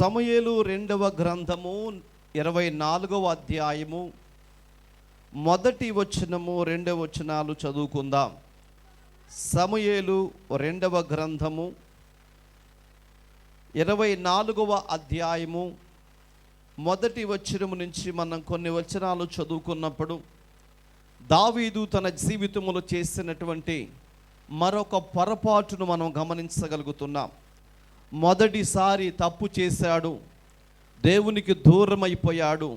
సమూయేలు రెండవ గ్రంథము 24వ అధ్యాయము మొదటి వచనము రెండవ వచనాలు చదువుకుందాం. సమూయేలు రెండవ గ్రంథము 24వ అధ్యాయము మొదటి వచనము నుంచి మనం కొన్ని వచనాలు చదువుకున్నప్పుడు దావీదు తన జీవితంలో చేసినటువంటి మరొక పొరపాటును మనం గమనించగలుగుతున్నాం. మొదటిసారి తప్పు చేశాడు, దేవునికి దూరం అయిపోయాడు,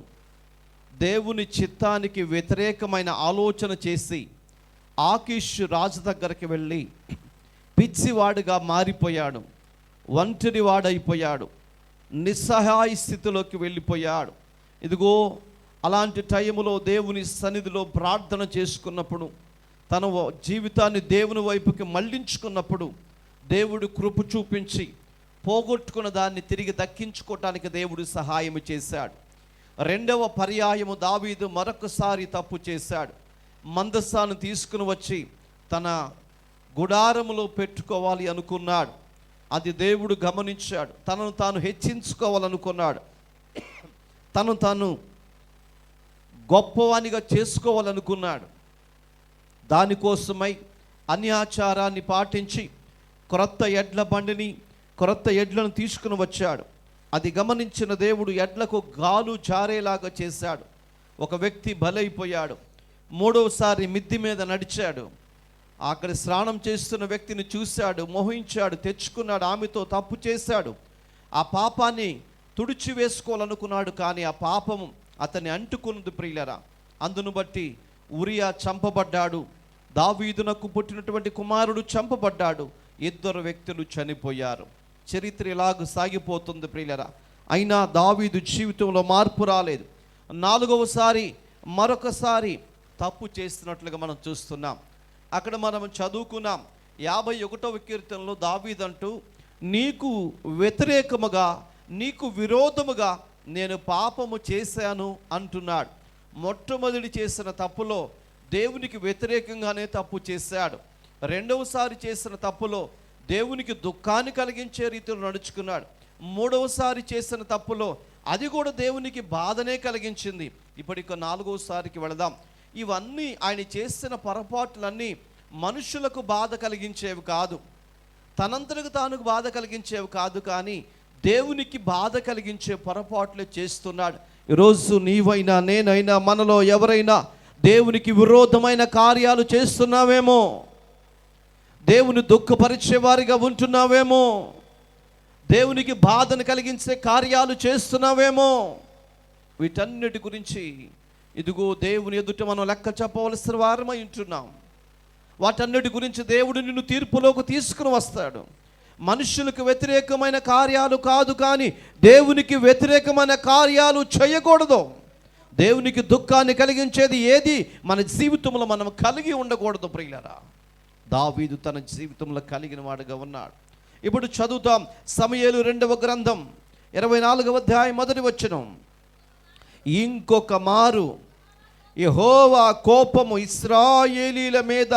దేవుని చిత్తానికి వ్యతిరేకమైన ఆలోచన చేసి ఆకీష్ రాజు దగ్గరికి వెళ్ళి పిచ్చివాడుగా మారిపోయాడు, ఒంటరివాడైపోయాడు, నిస్సహాయ స్థితిలోకి వెళ్ళిపోయాడు. ఇదిగో అలాంటి టైములో దేవుని సన్నిధిలో ప్రార్థన చేసుకున్నప్పుడు, తన జీవితాన్ని దేవుని వైపుకి మళ్ళించుకున్నప్పుడు దేవుడు కృప చూపించి పోగొట్టుకున్న దాన్ని తిరిగి దక్కించుకోవటానికి దేవుడు సహాయం చేశాడు. రెండవ పర్యాయము దావీదు మరొకసారి తప్పు చేశాడు. మందసాన్ని తీసుకుని వచ్చి తన గుడారములో పెట్టుకోవాలి అనుకున్నాడు. అది దేవుడు గమనించాడు. తనను తాను హెచ్చించుకోవాలనుకున్నాడు, తను తాను గొప్పవానిగా చేసుకోవాలనుకున్నాడు. దానికోసమై అన్యాచారాన్ని పాటించి క్రొత్త ఎడ్ల బండిని, క్రొత్త ఎడ్లను తీసుకుని వచ్చాడు. అది గమనించిన దేవుడు ఎడ్లకు గాలు జారేలాగా చేశాడు. ఒక వ్యక్తి బలైపోయాడు. మూడవసారి మిద్ది మీద నడిచాడు. అక్కడ స్నానం చేస్తున్న వ్యక్తిని చూశాడు, మోహించాడు, తెచ్చుకున్నాడు, ఆమెతో తప్పు చేశాడు. ఆ పాపాన్ని తుడిచి వేసుకోవాలనుకున్నాడు, కానీ ఆ పాపము అతన్ని అంటుకున్నది ప్రియులరా. అందును బట్టి ఉరియా చంపబడ్డాడు, దావీదునకు పుట్టినటువంటి కుమారుడు చంపబడ్డాడు. ఇద్దరు వ్యక్తులు చనిపోయారు. చరిత్ర ఇలాగ సాగిపోతుంది ప్రియులరా. అయినా దావీదు జీవితంలో మార్పు రాలేదు. నాలుగవసారి మరొకసారి తప్పు చేస్తున్నట్లుగా మనం చూస్తున్నాం. అక్కడ మనం చదువుకున్నాం 51వ కీర్తనలో దావీదంటూ, నీకు వ్యతిరేకముగా, నీకు విరోధముగా నేను పాపము చేశాను అంటున్నాడు. మొట్టమొదటి చేసిన తప్పులో దేవునికి వ్యతిరేకంగానే తప్పు చేశాడు. రెండవసారి చేసిన తప్పులో దేవునికి దుఃఖాన్ని కలిగించే రీతిలో నడుచుకున్నాడు. మూడవసారి చేసిన తప్పులో అది కూడా దేవునికి బాధనే కలిగించింది. ఇప్పటిక నాలుగవసారికి వెళదాం. ఇవన్నీ ఆయన చేసిన పొరపాట్లన్నీ మనుషులకు బాధ కలిగించేవి కాదు, తనంతరకు తాను బాధ కలిగించేవి కాదు, కానీ దేవునికి బాధ కలిగించే పొరపాట్లే చేస్తున్నాడు. ఈరోజు నీవైనా నేనైనా మనలో ఎవరైనా దేవునికి విరోధమైన కార్యాలు చేస్తున్నావేమో, దేవుని దుఃఖపరిచే వారిగా ఉంటున్నావేమో, దేవునికి బాధను కలిగించే కార్యాలు చేస్తున్నావేమో. వీటన్నిటి గురించి ఇదిగో దేవుని ఎదుట మనం లెక్క చెప్పవలసిన వారమై ఉంటున్నాం. వాటన్నిటి గురించి దేవుడు నిన్ను తీర్పులోకి తీసుకుని వస్తాడు. మనుషులకు వ్యతిరేకమైన కార్యాలు కాదు, కానీ దేవునికి వ్యతిరేకమైన కార్యాలు చేయకూడదు. దేవునికి దుఃఖాన్ని కలిగించేది ఏది మన జీవితంలో మనం కలిగి ఉండకూడదు ప్రియులరా. దావీదు తన జీవితంలో కలిగిన వాడుగా ఉన్నాడు. ఇప్పుడు చదువుతాం సమూయేలు రెండవ గ్రంథం 24వ అధ్యాయం మొదటి వచనం. ఇంకొక మారు యెహోవా కోపము ఇశ్రాయేలీల మీద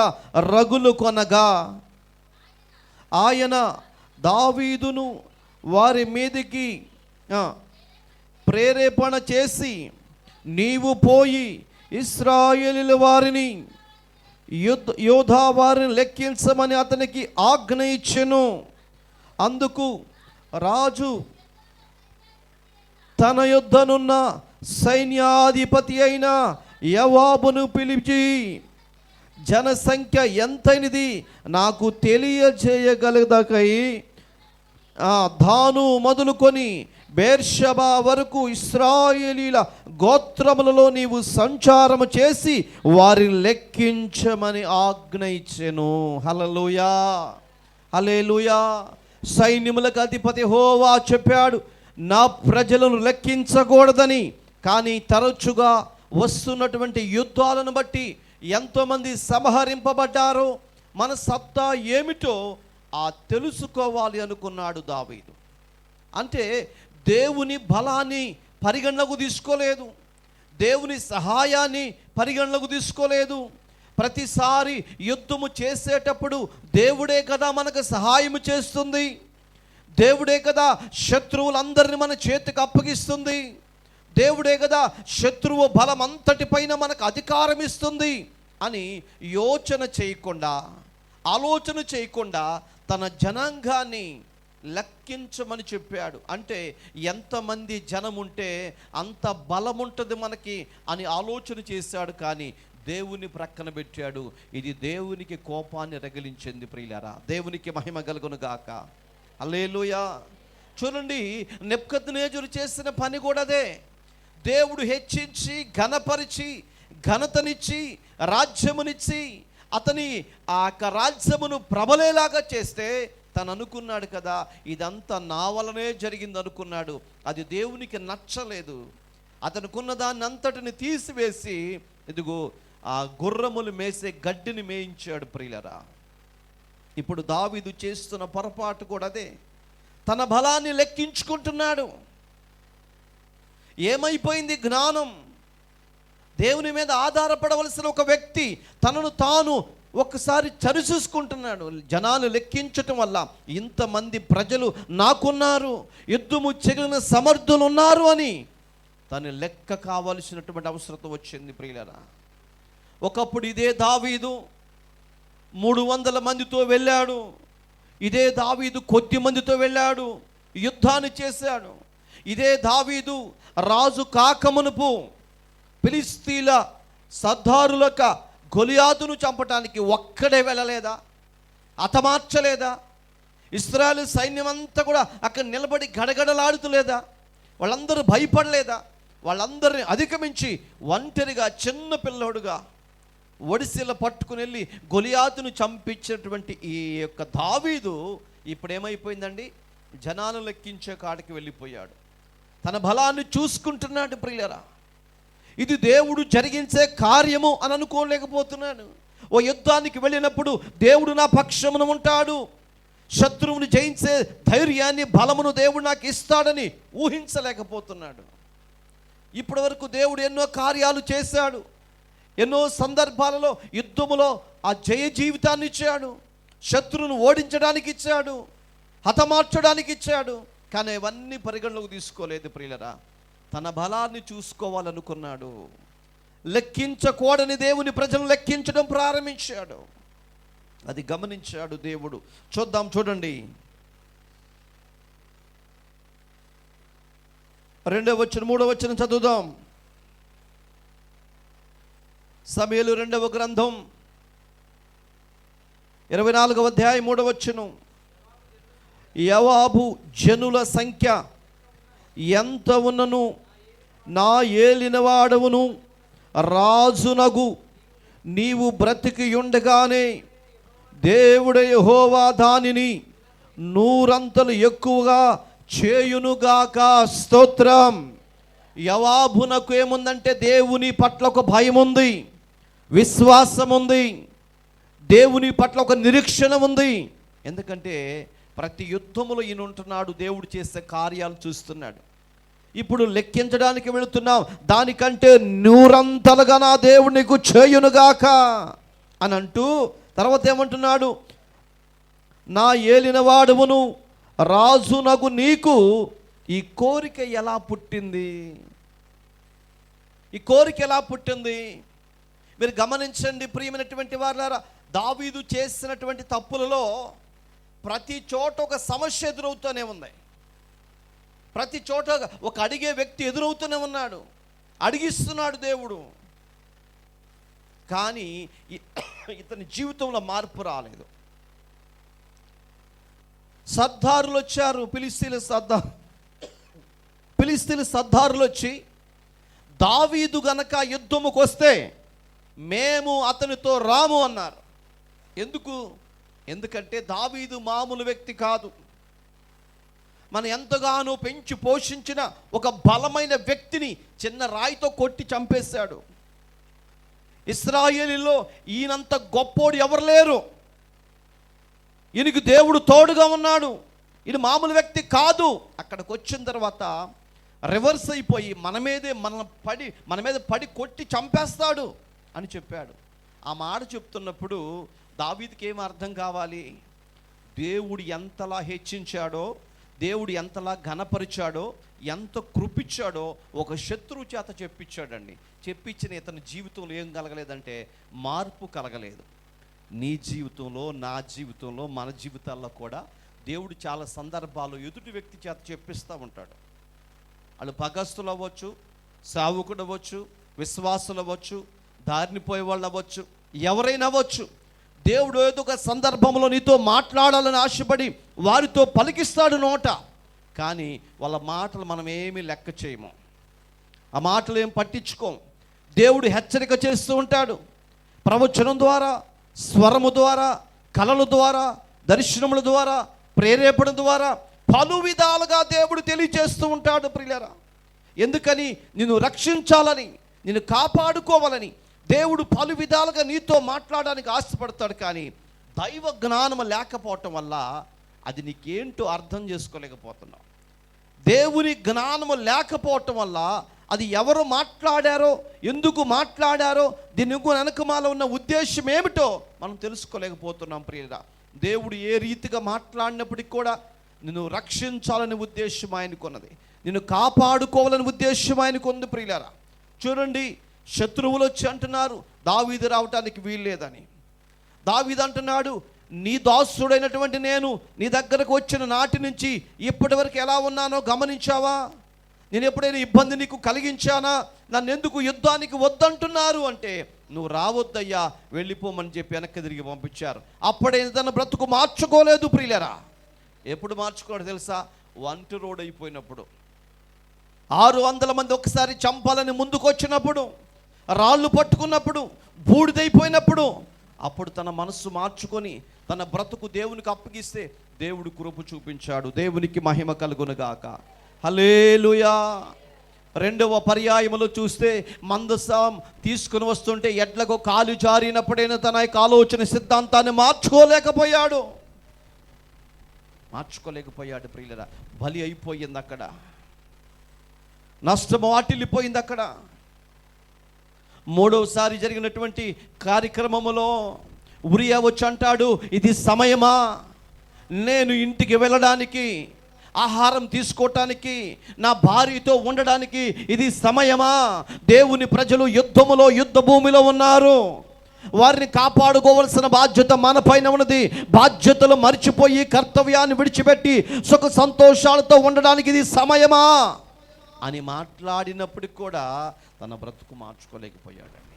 రగులు కొనగా ఆయన దావీదును వారి మీదికి ప్రేరేపణ చేసి, నీవు పోయి ఇశ్రాయేలీల వారిని యోధా వారిని లెక్కించమని అతనికి ఆజ్ఞ ఇచ్చెను. అందుకు రాజు తన యొద్దనున్న సైన్యాధిపతి అయిన యోవాబును పిలిచి, జనసంఖ్య ఎంతైనది నాకు తెలియజేయగలదకై దాను మొదలుకొని బేర్షెబా వరకు ఇశ్రాయేలీల గోత్రములలో నీవు సంచారము చేసి వారిని లెక్కించమని ఆజ్ఞ ఇచ్చెను. హల్లెలూయా, హల్లెలూయా. సైన్యములకు అధిపతి యెహోవా చెప్పాడు, నా ప్రజలను లెక్కించకూడదని. కానీ తరచుగా వస్తున్నటువంటి యుద్ధాలను బట్టి ఎంతోమంది సంహరింపబడ్డారో, మన సత్తా ఏమిటో తెలుసుకోవాలి అనుకున్నాడు దావీదు. అంటే దేవుని బలాన్ని పరిగణలోకి తీసుకోలేదు, దేవుని సహాయాన్ని పరిగణలోకి తీసుకోలేదు. ప్రతిసారి యుద్ధము చేసేటప్పుడు దేవుడే కదా మనకు సహాయం చేస్తుంది. దేవుడే కదా శత్రువులందరినీ మన చేతికి అప్పగిస్తుంది. దేవుడే కదా శత్రువు బలం అంతటి పైన మనకు అధికారం ఇస్తుంది అని ఆలోచన చేయకుండా తన జనాంగాన్ని లెక్కించమని చెప్పాడు. అంటే ఎంతమంది జనం ఉంటే అంత బలం ఉంటుంది మనకి అని ఆలోచన చేశాడు. కానీ దేవుని ప్రక్కన పెట్టాడు. ఇది దేవునికి కోపాన్ని రగిలించింది. ప్రియులారా, దేవునికి మహిమ కలుగును గాక. హల్లెలూయా. చూడండి, నెబుకద్నెజరు చేసిన పని కూడా అదే. దేవుడు హెచ్చించి ఘనపరిచి ఘనతనిచ్చి రాజ్యమునిచ్చి అతని ఆ రాజ్యమును ప్రబలేలాగా చేస్తే తను అనుకున్నాడు కదా, ఇదంతా నా వలనే జరిగింది అనుకున్నాడు. అది దేవునికి నచ్చలేదు. అతనుకున్న దాన్ని అంతటిని తీసివేసి ఇదిగో ఆ గుర్రములు మేసే గడ్డిని మేయించాడు. ప్రియులరా, ఇప్పుడు దావీదు చేస్తున్న పొరపాటు కూడా అదే. తన బలాన్ని లెక్కించుకుంటున్నాడు. ఏమైపోయింది జ్ఞానం? దేవుని మీద ఆధారపడవలసిన ఒక వ్యక్తి తనను తాను ఒక్కసారి చరిచూసుకుంటున్నాడు. జనాలు లెక్కించటం వల్ల ఇంతమంది ప్రజలు నాకున్నారు, యుద్ధము చెగిన సమర్థులు ఉన్నారు అని తను లెక్క కావలసినటువంటి అవసరం వచ్చింది. ప్రియులరా, ఒకప్పుడు ఇదే దావీదు 300 మందితో వెళ్ళాడు. ఇదే దావీదు కొద్ది మందితో వెళ్ళాడు, యుద్ధాన్ని చేశాడు. ఇదే దావీదు రాజు కాకమునుపు ఫిలిష్తీయుల సర్దారులక గొలియాతును చంపటానికి ఒక్కడే వెళ్ళలేదా? హతమార్చలేదా? ఇశ్రాయేలు సైన్యం అంతా కూడా అక్కడ నిలబడి గడగడలాడుతులేదా? వాళ్ళందరూ భయపడలేదా? వాళ్ళందరిని అధిగమించి ఒంటరిగా చిన్న పిల్లోడుగా ఒడిసిల పట్టుకుని వెళ్ళి గొలియాతును చంపించినటువంటి ఈ యొక్క దావీదు ఇప్పుడు ఏమైపోయిందండి? జనాలను లెక్కించే కాడికి వెళ్ళిపోయాడు. తన బలాన్ని చూసుకుంటున్నాడు. ప్రియులరా, ఇది దేవుడు జరిగించే కార్యము అని అనుకోలేకపోతున్నాను. ఓ యుద్ధానికి వెళ్ళినప్పుడు దేవుడు నా పక్షమున ఉంటాడు, శత్రువుని జయించే ధైర్యాన్ని బలమును దేవుడు నాకు ఇస్తాడని ఊహించలేకపోతున్నాడు. ఇప్పటి వరకు దేవుడు ఎన్నో కార్యాలు చేశాడు. ఎన్నో సందర్భాలలో యుద్ధములో ఆ జయ జీవితాన్ని ఇచ్చాడు, శత్రువును ఓడించడానికి ఇచ్చాడు, హతమార్చడానికి ఇచ్చాడు. కానీ ఇవన్నీ పరిగణలోకి తీసుకోలేదు. ప్రియులరా, తన బలాన్ని చూసుకోవాలనుకున్నాడు. లెక్కించకూడని దేవుని ప్రజలను లెక్కించడం ప్రారంభించాడు. అది గమనించాడు దేవుడు. చూడండి 2వ వచనం 3వ వచనం చదువుదాం. సమూయేలు 2వ గ్రంథం 24వ అధ్యాయం 3వ వచనం. యోవాబు జనుల సంఖ్య ఎంత ఉన్నను నా ఏలినవాడవును రాజునగు నీవు బ్రతికి ఉండగానే దేవుడు యెహోవా దానిని 100 ఎక్కువగా చేయునుగాక. స్తోత్రం. యోవాబునకు ఏముందంటే దేవుని పట్ల ఒక భయం ఉంది, విశ్వాసం ఉంది, దేవుని పట్ల ఒక నిరీక్షణ ఉంది. ఎందుకంటే ప్రతి యుద్ధములో ఈయన ఉంటున్నాడు, దేవుడు చేసే కార్యాలు చూస్తున్నాడు. ఇప్పుడు లెక్కించడానికి వెళుతున్నాం, దానికంటే 100 నా దేవుడు నీకు చేయునుగాక అని అంటూ తర్వాత ఏమంటున్నాడు? నా ఏలినవాడువును రాజునగు నీకు ఈ కోరిక ఎలా పుట్టింది? ఈ కోరిక ఎలా పుట్టింది? మీరు గమనించండి ప్రియమైనటువంటి వారులారా, దావీదు చేసినటువంటి తప్పులలో ప్రతి చోట ఒక సమస్య ఎదురవుతూనే ఉంది. ప్రతి చోట ఒక అడిగే వ్యక్తి ఎదురవుతూనే ఉన్నాడు, అడిగిస్తున్నాడు దేవుడు. కానీ ఇతని జీవితంలో మార్పు రాలేదు. సర్దారులు వచ్చారు, ఫిలిష్తీయుల సర్దారులు వచ్చి దావీదు గనక యుద్ధముకు వస్తే మేము అతనితో రాము అన్నారు. ఎందుకంటే దావీదు మామూలు వ్యక్తి కాదు. మనం ఎంతగానో పెంచి పోషించిన ఒక బలమైన వ్యక్తిని చిన్న రాయితో కొట్టి చంపేశాడు. ఇశ్రాయేలులో ఈయనంత గొప్పోడు ఎవరు లేరు. ఈయనకు దేవుడు తోడుగా ఉన్నాడు, ఈయన మామూలు వ్యక్తి కాదు. అక్కడికి వచ్చిన తర్వాత రివర్స్ అయిపోయి మన మీద పడి కొట్టి చంపేస్తాడు అని చెప్పాడు. ఆ మాట చెప్తున్నప్పుడు దావీదుకి ఏం అర్థం కావాలి? దేవుడు ఎంతలా హెచ్చించాడో, దేవుడు ఎంతలా ఘనపరిచాడో, ఎంత కృపించాడో ఒక శత్రువు చేత చెప్పించాడండి. చెప్పించిన ఇతని జీవితంలో ఏం కలగలేదంటే మార్పు కలగలేదు. నీ జీవితంలో, నా జీవితంలో, మన జీవితాల్లో కూడా దేవుడు చాలా సందర్భాలు ఎదుటి వ్యక్తి చేత చెప్పిస్తూ ఉంటాడు. వాళ్ళు పగస్తులు అవ్వచ్చు, సావుకుడు అవ్వచ్చు, విశ్వాసులు అవ్వచ్చు, దారిని పోయే వాళ్ళు అవ్వచ్చు, ఎవరైనా అవ్వచ్చు. దేవుడు ఏదో ఒక సందర్భంలో నీతో మాట్లాడాలని ఆశపడి వారితో పలికిస్తాడు నోట. కానీ వాళ్ళ మాటలు మనం ఏమీ లెక్క చేయము, ఆ మాటలు ఏం పట్టించుకోం. దేవుడు హెచ్చరిక చేస్తూ ఉంటాడు. ప్రవచనం ద్వారా, స్వరము ద్వారా, కళల ద్వారా, దర్శనముల ద్వారా, ప్రేరేపణ ద్వారా పలు విధాలుగా దేవుడు తెలియచేస్తూ ఉంటాడు ప్రియులారా. ఎందుకని? నిన్ను రక్షించాలని, నిన్ను కాపాడుకోవాలని దేవుడు పలు విధాలుగా నీతో మాట్లాడడానికి ఆశపడతాడు. కానీ దైవ జ్ఞానం లేకపోవటం వల్ల అది నీకేంటో అర్థం చేసుకోలేకపోతున్నావు. దేవుని జ్ఞానము లేకపోవటం వల్ల అది ఎవరు మాట్లాడారో, ఎందుకు మాట్లాడారో, దీని వెనకమాల ఉన్న ఉద్దేశం ఏమిటో మనం తెలుసుకోలేకపోతున్నాం ప్రియులారా. దేవుడు ఏ రీతిగా మాట్లాడినప్పటికీ కూడా నిన్ను రక్షించాలని ఉద్దేశం ఆయనకున్నది, నిన్ను కాపాడుకోవాలని ఉద్దేశం ఆయనకుంది ప్రియులారా. చూడండి, శత్రువులు వచ్చి అంటున్నారు దావీదు రావటానికి వీల్లేదని. దావీదు అంటున్నాడు, నీ దాసుడైనటువంటి నేను నీ దగ్గరకు వచ్చిన నాటి నుంచి ఇప్పటి వరకు ఎలా ఉన్నానో గమనించావా? నేను ఎప్పుడైనా ఇబ్బంది నీకు కలిగించానా? నన్ను ఎందుకు యుద్ధానికి వద్దంటున్నారు అంటే, నువ్వు రావద్దయ్యా, వెళ్ళిపోమని చెప్పి వెనక్కి తిరిగి పంపించారు. అప్పుడే తన బ్రతుకు మార్చుకోలేదు ప్రియులరా. ఎప్పుడు మార్చుకోడు తెలుసా? వంటి రోడ్ అయిపోయినప్పుడు, 600 మంది ఒకసారి చంపాలని ముందుకు వచ్చినప్పుడు, రాళ్ళు పట్టుకున్నప్పుడు, బూడిదైపోయినప్పుడు, అప్పుడు తన మనస్సు మార్చుకొని తన బ్రతుకు దేవునికి అప్పగిస్తే దేవుడు కృప చూపించాడు. దేవునికి మహిమ కలుగునుగాక. హల్లెలూయా. రెండవ పర్యాయములో చూస్తే మందసం తీసుకుని వస్తుంటే ఎడ్లకు కాలు జారినప్పుడైనా తన యొక్క ఆలోచన సిద్ధాంతాన్ని మార్చుకోలేకపోయాడు ప్రియులరా. బలి అయిపోయింది అక్కడ, నష్టం వాటిల్లిపోయింది అక్కడ. మూడవసారి జరిగినటువంటి కార్యక్రమములో ఉరియా వచ్చి అంటాడు, ఇది సమయమా? నేను ఇంటికి వెళ్ళడానికి, ఆహారం తీసుకోవటానికి, నా భార్యతో ఉండడానికి ఇది సమయమా? దేవుని ప్రజలు యుద్ధములో, యుద్ధ భూమిలో ఉన్నారు. వారిని కాపాడుకోవలసిన బాధ్యత మన పైన ఉన్నది. బాధ్యతలు మర్చిపోయి కర్తవ్యాన్ని విడిచిపెట్టి సుఖ సంతోషాలతో ఉండడానికి ఇది సమయమా అని మాట్లాడినప్పటికి కూడా తన బ్రతుకు మార్చుకోలేకపోయాడండి.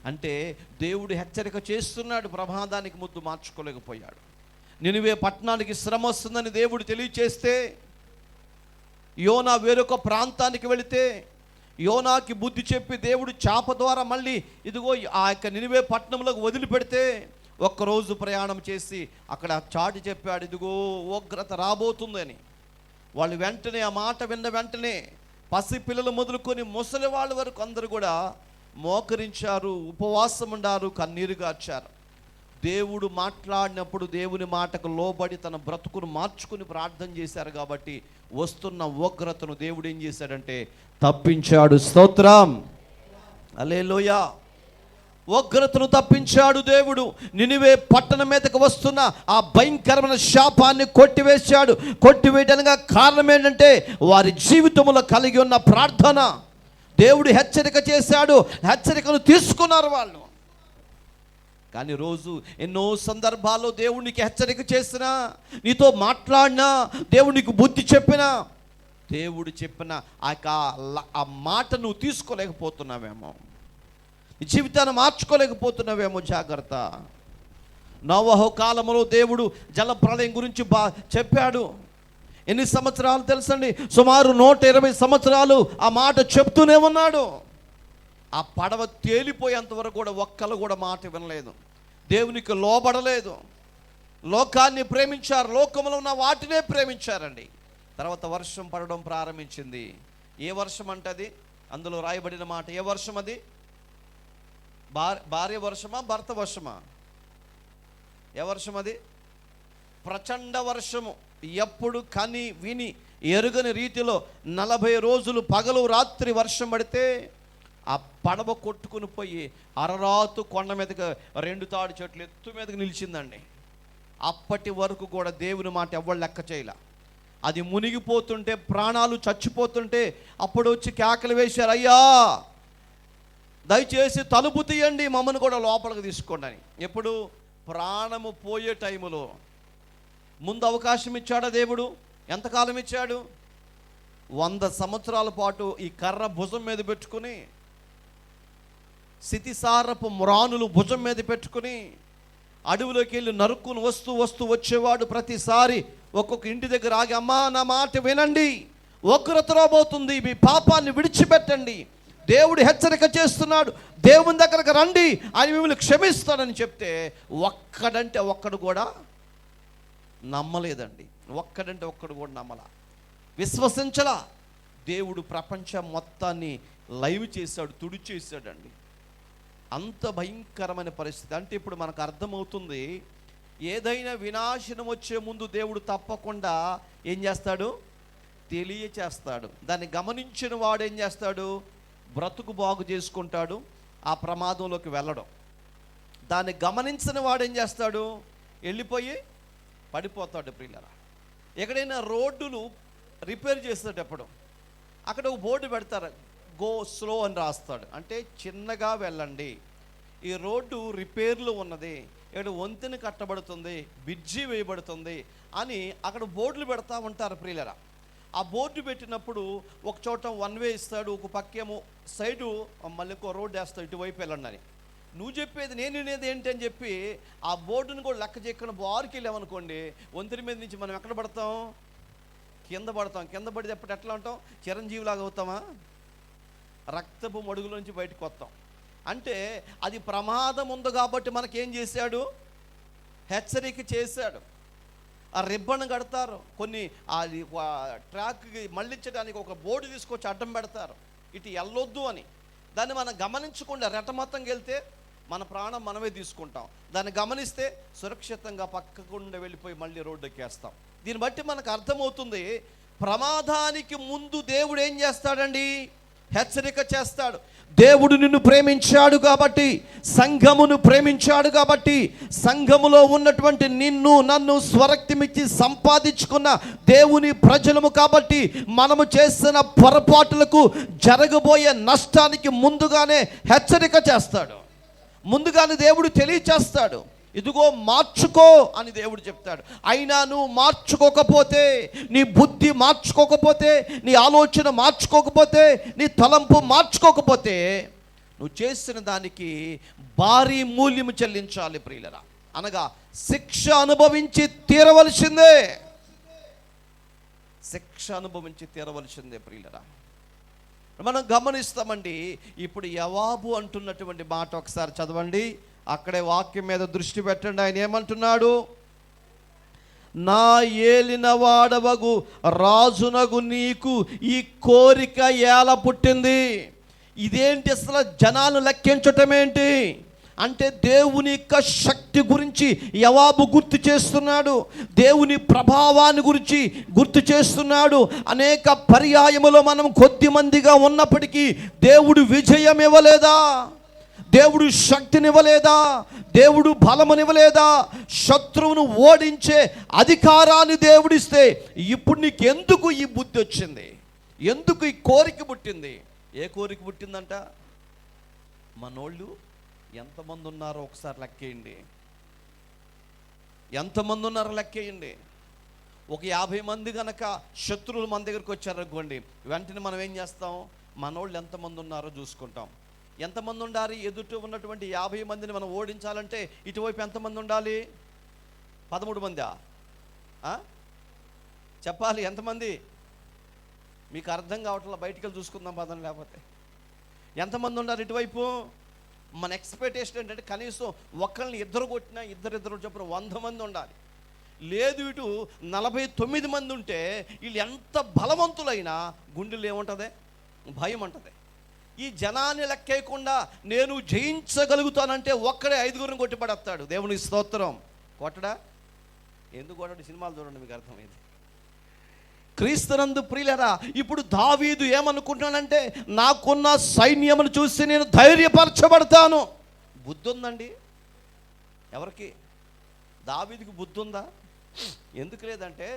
అంటే దేవుడు హెచ్చరిక చేస్తున్నాడు, ప్రమాదానికి ముద్దు మార్చుకోలేకపోయాడు. నినివే పట్టణానికి శ్రమ వస్తుందని దేవుడు తెలియచేస్తే, యోనా వేరొక ప్రాంతానికి వెళితే యోనాకి బుద్ధి చెప్పి దేవుడు చాప ద్వారా మళ్ళీ ఇదిగో ఆ యొక్క నినివే పట్టణంలోకి వదిలిపెడితే, ఒక్కరోజు ప్రయాణం చేసి అక్కడ చాటి చెప్పాడు, ఇదిగో ఉగ్రత రాబోతుందని. వాళ్ళు వెంటనే ఆ మాట విన్న వెంటనే పసి పిల్లలు మొదలుకొని ముసలి వాళ్ళ వరకు అందరూ కూడా మోకరించారు, ఉపవాసం ఉండారు, కన్నీరు గార్చారు. దేవుడు మాట్లాడినప్పుడు దేవుని మాటకు లోబడి తన బ్రతుకును మార్చుకుని ప్రార్థన చేశారు కాబట్టి వస్తున్న ఉగ్రతను దేవుడు ఏం చేశాడంటే తప్పించాడు. స్తోత్రం, హల్లెలూయా. ఉగ్రతను తప్పించాడు దేవుడు. నినివే పట్టణం మీదకు వస్తున్న ఆ భయంకరమైన శాపాన్ని కొట్టివేశాడు. కొట్టివేయడానికి కారణం ఏంటంటే వారి జీవితంలో కలిగి ఉన్న ప్రార్థన. దేవుడు హెచ్చరిక చేశాడు, హెచ్చరికను తీసుకున్నారు వాళ్ళు. కానీ రోజు ఎన్నో సందర్భాల్లో దేవునికి హెచ్చరిక చేసినా, నీతో మాట్లాడినా, దేవునికి బుద్ధి చెప్పినా, దేవుడు చెప్పిన ఆ మాట నువ్వు తీసుకోలేకపోతున్నావేమో, నీ జీవితాన్ని మార్చుకోలేకపోతున్నావేమో. జాగ్రత్త. నోవహు కాలంలో దేవుడు జలప్రళయం గురించి చెప్పాడు. ఎన్ని సంవత్సరాలు తెలుసండి? సుమారు 120 సంవత్సరాలు ఆ మాట చెప్తూనే ఉన్నాడు. ఆ పడవ తేలిపోయేంత వరకు కూడా ఒక్కరు కూడా మాట వినలేదు, దేవునికి లోబడలేదు. లోకాన్ని ప్రేమించారు, లోకంలో ఉన్న వాటినే ప్రేమించారండి. తర్వాత వర్షం పడడం ప్రారంభించింది. ఏ వర్షం అంటది? అందులో రాయబడిన మాట ఏ వర్షం అది? భార్య వర్షమా, భర్త వర్షమా? ఏ వర్షం అది? ప్రచండ వర్షము. ఎప్పుడు కని విని ఎరుగని రీతిలో 40 రోజులు పగలు రాత్రి వర్షం పడితే ఆ పడవ కొట్టుకుని పోయి అరరాతు కొండ మీదకి 2 తాడి చెట్లు ఎత్తు మీదకి నిలిచిందండి. అప్పటి వరకు కూడా దేవుని మాట ఎవ్వరు లెక్క చేయలే. అది మునిగిపోతుంటే, ప్రాణాలు చచ్చిపోతుంటే అప్పుడు వచ్చి కేకలు వేశారు, అయ్యా దయచేసి తలుపు తీయండి, మమ్మల్ని కూడా లోపలికి తీసుకోండి అని. ఎప్పుడు? ప్రాణము పోయే టైములో. ముందు అవకాశం ఇచ్చాడా దేవుడు? ఎంతకాలం ఇచ్చాడు? 100 సంవత్సరాల పాటు ఈ కర్ర భుజం మీద పెట్టుకుని, సితిసారపు మ్రానులు భుజం మీద పెట్టుకుని అడవిలోకి వెళ్ళి నరుక్కుని వస్తూ వచ్చేవాడు. ప్రతిసారి ఒక్కొక్క ఇంటి దగ్గర ఆగి, అమ్మా నా మాట వినండి, ఉగ్రత రాబోతుంది, మీ పాపాన్ని విడిచిపెట్టండి, దేవుడు హెచ్చరిక చేస్తున్నాడు, దేవుని దగ్గరకు రండి, ఆయన మిమ్మల్ని క్షమిస్తాడని చెప్తే ఒక్కడంటే ఒక్కడు కూడా నమ్మలేదండి. ఒక్కడంటే ఒక్కడు కూడా నమ్మలా, విశ్వసించలా. దేవుడు ప్రపంచం మొత్తాన్ని లైవ్ చేశాడు, తుడిచేశాడండి. అంత భయంకరమైన పరిస్థితి. అంటే ఇప్పుడు మనకు అర్థమవుతుంది, ఏదైనా వినాశనం వచ్చే ముందు దేవుడు తప్పకుండా ఏం చేస్తాడు? తెలియచేస్తాడు. దాన్ని గమనించిన వాడు ఏం చేస్తాడు? బ్రతుకు బాగు చేసుకుంటాడు, ఆ ప్రమాదంలోకి వెళ్ళడం. దాన్ని గమనించిన వాడు ఏం చేస్తాడు? వెళ్ళిపోయి పడిపోతాడు. ప్రియులారా, ఎక్కడైనా రోడ్డులు రిపేర్ చేసేటప్పుడు అక్కడ ఒక బోర్డు పెడతారు, గో స్లో అని రాస్తాడు. అంటే చిన్నగా వెళ్ళండి, ఈ రోడ్డు రిపేర్లో ఉన్నది, ఇక్కడ వంతెన కట్టబడుతుంది, బ్రిడ్జి వేయబడుతుంది అని అక్కడ బోర్డులు పెడతా ఉంటారు. ప్రియులారా, ఆ బోర్డు పెట్టినప్పుడు ఒక చోట 1 వే ఇస్తాడు, ఒక పక్కేమో సైడు మళ్ళీ ఇంకో రోడ్డు వేస్తాడు, ఇటువైపు వెళ్ళండి అని. నువ్వు చెప్పేది నేను వినేది ఏంటి అని చెప్పి ఆ బోర్డును కూడా లెక్క చేయకుండా బారుకి వెళ్ళామనుకోండి, వంతెన మీద నుంచి మనం ఎక్కడ పడతాం? కింద పడతాం. కింద పడితే ఎప్పుడు ఎట్లా ఉంటాం? చిరంజీవిలాగా అవుతామా? రక్తపు మడుగులోంచి బయటకు వస్తాం. అంటే అది ప్రమాదం ఉంది కాబట్టి మనకేం చేశాడు? హెచ్చరిక చేశాడు. ఆ రిబ్బన్ కడతారు, కొన్ని ట్రాక్కి మళ్ళించడానికి ఒక బోర్డు తీసుకొచ్చి అడ్డం పెడతారు, ఇటు వెళ్ళొద్దు అని. దాన్ని మనం గమనించకుండా రెటమొత్తంగా వెళ్తే మన ప్రాణం మనమే తీసుకుంటాం. దాన్ని గమనిస్తే సురక్షితంగా పక్కకుండా వెళ్ళిపోయి మళ్ళీ రోడ్డు ఎక్కేస్తాం. దీన్ని బట్టి మనకు అర్థమవుతుంది, ప్రమాదానికి ముందు దేవుడు ఏం చేస్తాడండి? హెచ్చరిక చేస్తాడు. దేవుడు నిన్ను ప్రేమించాడు కాబట్టి, సంఘమును ప్రేమించాడు కాబట్టి, సంఘములో ఉన్నటువంటి నిన్ను నన్ను స్వరక్తిమిచ్చి సంపాదించుకున్న దేవుని ప్రజలము కాబట్టి, మనము చేసిన పొరపాటులకు జరగబోయే నష్టానికి ముందుగానే హెచ్చరిక చేస్తాడు. ముందుగానే దేవుడు తెలియచేస్తాడు, ఇదిగో మార్చుకో అని దేవుడు చెప్తాడు. అయినా నువ్వు మార్చుకోకపోతే, నీ బుద్ధి మార్చుకోకపోతే, నీ ఆలోచన మార్చుకోకపోతే, నీ తలంపు మార్చుకోకపోతే, నువ్వు చేసిన దానికి భారీ మూల్యము చెల్లించాలి ప్రియులరా. అనగా శిక్ష అనుభవించి తీరవలసిందే. శిక్ష అనుభవించి తీరవలసిందే ప్రియులరా. మనం గమనిస్తామండి. ఇప్పుడు యవాబు అంటున్నటువంటి మాట ఒకసారి చదవండి, అక్కడే వాక్యం మీద దృష్టి పెట్టండి. ఆయన ఏమంటున్నాడు? నా ఏలినవాడవగు రాజునగు నీకు ఈ కోరిక ఎలా పుట్టింది? ఇదేంటి అసలు? జనాలు లెక్కించటం ఏంటి అంటే దేవుని యొక్క శక్తి గురించి యవాబు గుర్తు చేస్తున్నాడు, దేవుని ప్రభావాన్ని గురించి గుర్తు చేస్తున్నాడు. అనేక పర్యాయములో మనం కొద్ది మందిగా ఉన్నప్పటికీ దేవుడు విజయం ఇవ్వలేదా? దేవుడు శక్తినివ్వలేదా? దేవుడు బలమునివ్వలేదా? శత్రువును ఓడించే అధికారాన్ని దేవుడిస్తే ఇప్పుడు నీకు ఎందుకు ఈ బుద్ధి వచ్చింది? ఎందుకు ఈ కోరిక పుట్టింది? ఏ కోరిక పుట్టిందంట? మనోళ్ళు ఎంతమంది ఉన్నారో ఒకసారి లెక్కేయండి. ఎంతమంది ఉన్నారో లెక్కేయండి. ఒక 50 మంది కనుక శత్రువులు మన దగ్గరికి వచ్చారనుకోండి, వెంటనే మనం ఏం చేస్తాం? మనోళ్ళు ఎంతమంది ఉన్నారో చూసుకుంటాం. ఎంతమంది ఉండాలి? ఎదుట ఉన్నటువంటి 50 మందిని మనం ఓడించాలంటే ఇటువైపు ఎంతమంది ఉండాలి? 13 మందా? చెప్పాలి ఎంతమంది? మీకు అర్థం కావట్లా, బయటికి వెళ్ళి చూసుకుందాం పదం. లేకపోతే ఎంతమంది ఉండాలి ఇటువైపు? మన ఎక్స్పెక్టేషన్ ఏంటంటే కనీసం ఒకళ్ళని ఇద్దరు కొట్టినా ఇద్దరు చెప్పిన 100 మంది ఉండాలి. లేదు, ఇటు 49 మంది ఉంటే వీళ్ళు ఎంత బలవంతులైనా గుండెలు ఏముంటుంది? భయం ఉంటుంది. ఈ జనాన్ని లెక్కేయకుండా నేను జయించగలుగుతానంటే ఒక్కడే 5గురిని కొట్టి పడేస్తాడు. దేవునికి స్తోత్రం. కొట్టడా? ఎందుకు కొట్టడు? సినిమాలు చూడండి, మీకు అర్థమైంది. క్రీస్తునందు ప్రియులరా, ఇప్పుడు దావీదు ఏమనుకుంటున్నాడంటే, నాకున్న సైన్యమును చూసి నేను ధైర్యపరచబడతాను. బుద్ధి ఉందండి ఎవరికి? దావీదుకి బుద్ధి ఉందా? ఎందుకు లేదంటే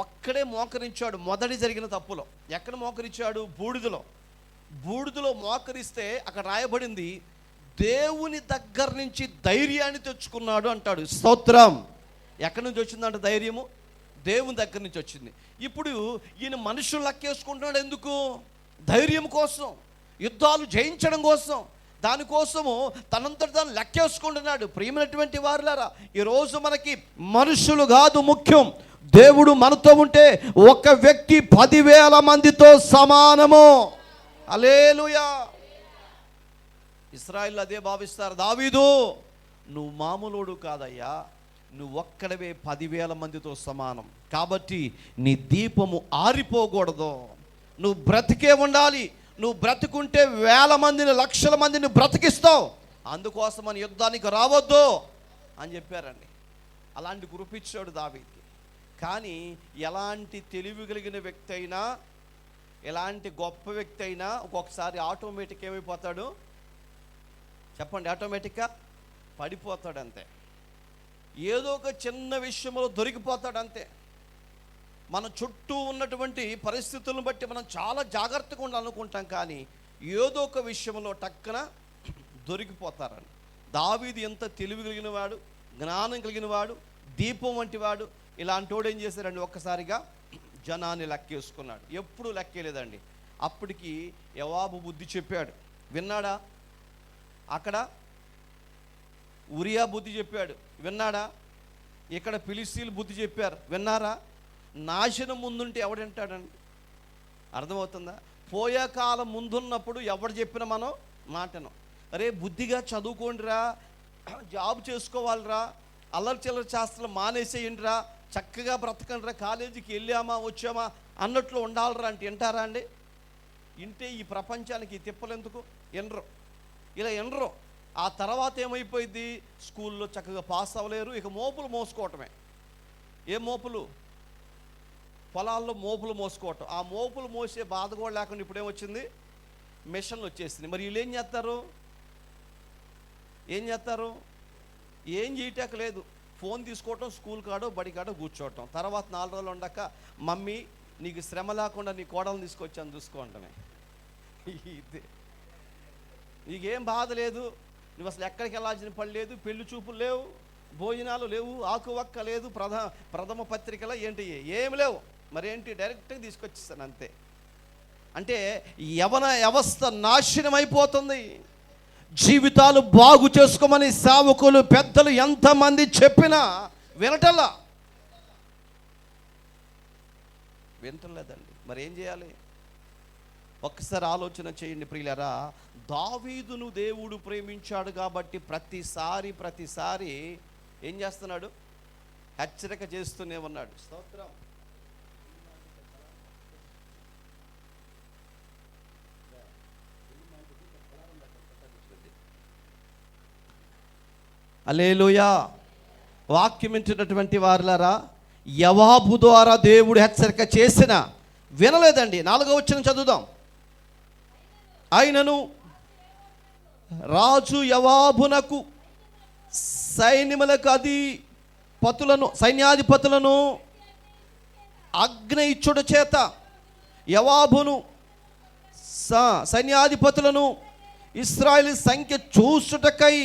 ఒక్కడే మోకరించాడు మొదటి జరిగిన తప్పులో. ఎక్కడ మోకరించాడు? బూడిదలో మోకరిస్తే అక్కడ రాయబడింది దేవుని దగ్గర నుంచి ధైర్యాన్ని తెచ్చుకున్నాడు అంటాడు. స్తోత్రం. ఎక్కడి నుంచి వచ్చిందంట ధైర్యము? దేవుని దగ్గర నుంచి వచ్చింది. ఇప్పుడు ఈయన మనుషులు లెక్కేసుకుంటున్నాడు. ఎందుకు? ధైర్యం కోసం, యుద్ధాలు జయించడం కోసం, దానికోసము తనంతట తాను లెక్కేసుకుంటున్నాడు. ప్రియమైనటువంటి వారులారా, ఈరోజు మనకి మనుషులు కాదు ముఖ్యం, దేవుడు మనతో ఉంటే ఒక వ్యక్తి 10,000 మందితో సమానము. హల్లెలూయా. ఇశ్రాయేలు అదే భావిస్తారు. దావీదు, నువ్వు మామూలుడు కాదయ్యా, నువ్వు ఒక్కడవే 10,000 మందితో సమానం. కాబట్టి నీ దీపము ఆరిపోకూడదు, నువ్వు బ్రతికే ఉండాలి. నువ్వు బ్రతుకుంటే 1,000 మందిని, లక్షల మందిని బ్రతికిస్తావు. అందుకోసమని యుద్ధానికి రావద్దు అని చెప్పారండి. అలాంటి గురిపిచ్చాడు దావీదుకి. కానీ ఎలాంటి తెలివి కలిగిన వ్యక్తి అయినా, ఎలాంటి గొప్ప వ్యక్తి అయినా ఒక్కొక్కసారి ఆటోమేటిక్ ఏమైపోతాడు చెప్పండి? ఆటోమేటిక్గా పడిపోతాడు అంతే. ఏదో ఒక చిన్న విషయంలో దొరికిపోతాడు అంతే. మన చుట్టూ ఉన్నటువంటి పరిస్థితులను బట్టి మనం చాలా జాగ్రత్తగా ఉండాలనుకుంటాం, కానీ ఏదో ఒక విషయంలో టక్కన దొరికిపోతారని. దావీదు ఎంత తెలివి కలిగిన వాడు, జ్ఞానం కలిగిన వాడు, దీపం వంటి వాడు. ఇలాంటి వాడు ఏం చేశారండి? ఒక్కసారిగా జనాన్ని లెక్కేసుకున్నాడు. ఎప్పుడు లెక్కేలేదండి. అప్పటికి యోవాబు బుద్ధి చెప్పాడు, విన్నాడా? అక్కడ ఉరియా బుద్ధి చెప్పాడు, విన్నాడా? ఇక్కడ ఫిలిష్తీయులు బుద్ధి చెప్పారు, విన్నారా? నాశనం ముందుంటే ఎవడంటాడండి? అర్థమవుతుందా? పోయే కాలం ముందున్నప్పుడు ఎవడు చెప్పిన మనం మాటను, అరే బుద్ధిగా చదువుకోండిరా, జాబ్ చేసుకోవాలిరా, అల్లరి చిల్లరి శాస్త్రాలు మానేసేయండిరా, చక్కగా బ్రతకండిరా, కాలేజీకి వెళ్ళామా వచ్చామా అన్నట్లు ఉండాలిరా అంటే వింటారా అండి? ఇంటే ఈ ప్రపంచానికి తిప్పలు ఎందుకు? ఎనరు, ఇలా ఎనరు. ఆ తర్వాత ఏమైపోయింది? స్కూల్లో చక్కగా పాస్ అవ్వలేరు, ఇక మోపులు మోసుకోవటమే. ఏ మోపులు? పొలాల్లో మోపులు మోసుకోవటం. ఆ మోపులు మోసే బాధ కూడా లేకుండా ఇప్పుడు ఏమొచ్చింది? మిషన్లు వచ్చేసింది. మరి వీళ్ళు ఏం చేస్తారు? ఏం చేయటాక లేదు, ఫోన్ తీసుకోవటం, స్కూల్ కాడో బడి కాడో కూర్చోవటం. తర్వాత 4 రోజులు ఉండక, మమ్మీ నీకు శ్రమ లేకుండా నీ కోడలు తీసుకొచ్చాను చూసుకోవటమే. నీకేం బాధ లేదు, నువ్వు అసలు ఎక్కడికి వెళ్ళాల్సిన పని లేదు, పెళ్లి చూపులు లేవు, భోజనాలు లేవు, ఆకువక్క లేదు, ప్రథమ పత్రికలు ఏంటి ఏమి లేవు. మరేంటి? డైరెక్ట్గా తీసుకొచ్చేస్తాను అంతే. అంటే యవన వ్యవస్థ నాశనం అయిపోతుంది. జీవితాలు బాగు చేసుకోమని సేవకులు, పెద్దలు ఎంతమంది చెప్పినా వింటలేదండి. మరి ఏం చేయాలి? ఒక్కసారి ఆలోచన చేయండి ప్రియులారా. దావీదును దేవుడు ప్రేమించాడు కాబట్టి ప్రతిసారి ఏం చేస్తున్నాడు? హెచ్చరిక చేస్తూనే ఉన్నాడు. స్తోత్రం. హల్లెలూయా. వాక్యం వింటున్నటువంటి వారులారా, యోవాబు ద్వారా దేవుడు హెచ్చరిక చేసిన వినలేదండి. 4వ వచనం చదువుదాం. ఆయనను రాజు యోవాబునకు సైన్యాధిపతులను ఆజ్ఞ ఇచ్చుట చేత యోవాబును సైన్యాధిపతులను ఇశ్రాయేలు సంఖ్య చూసుటకై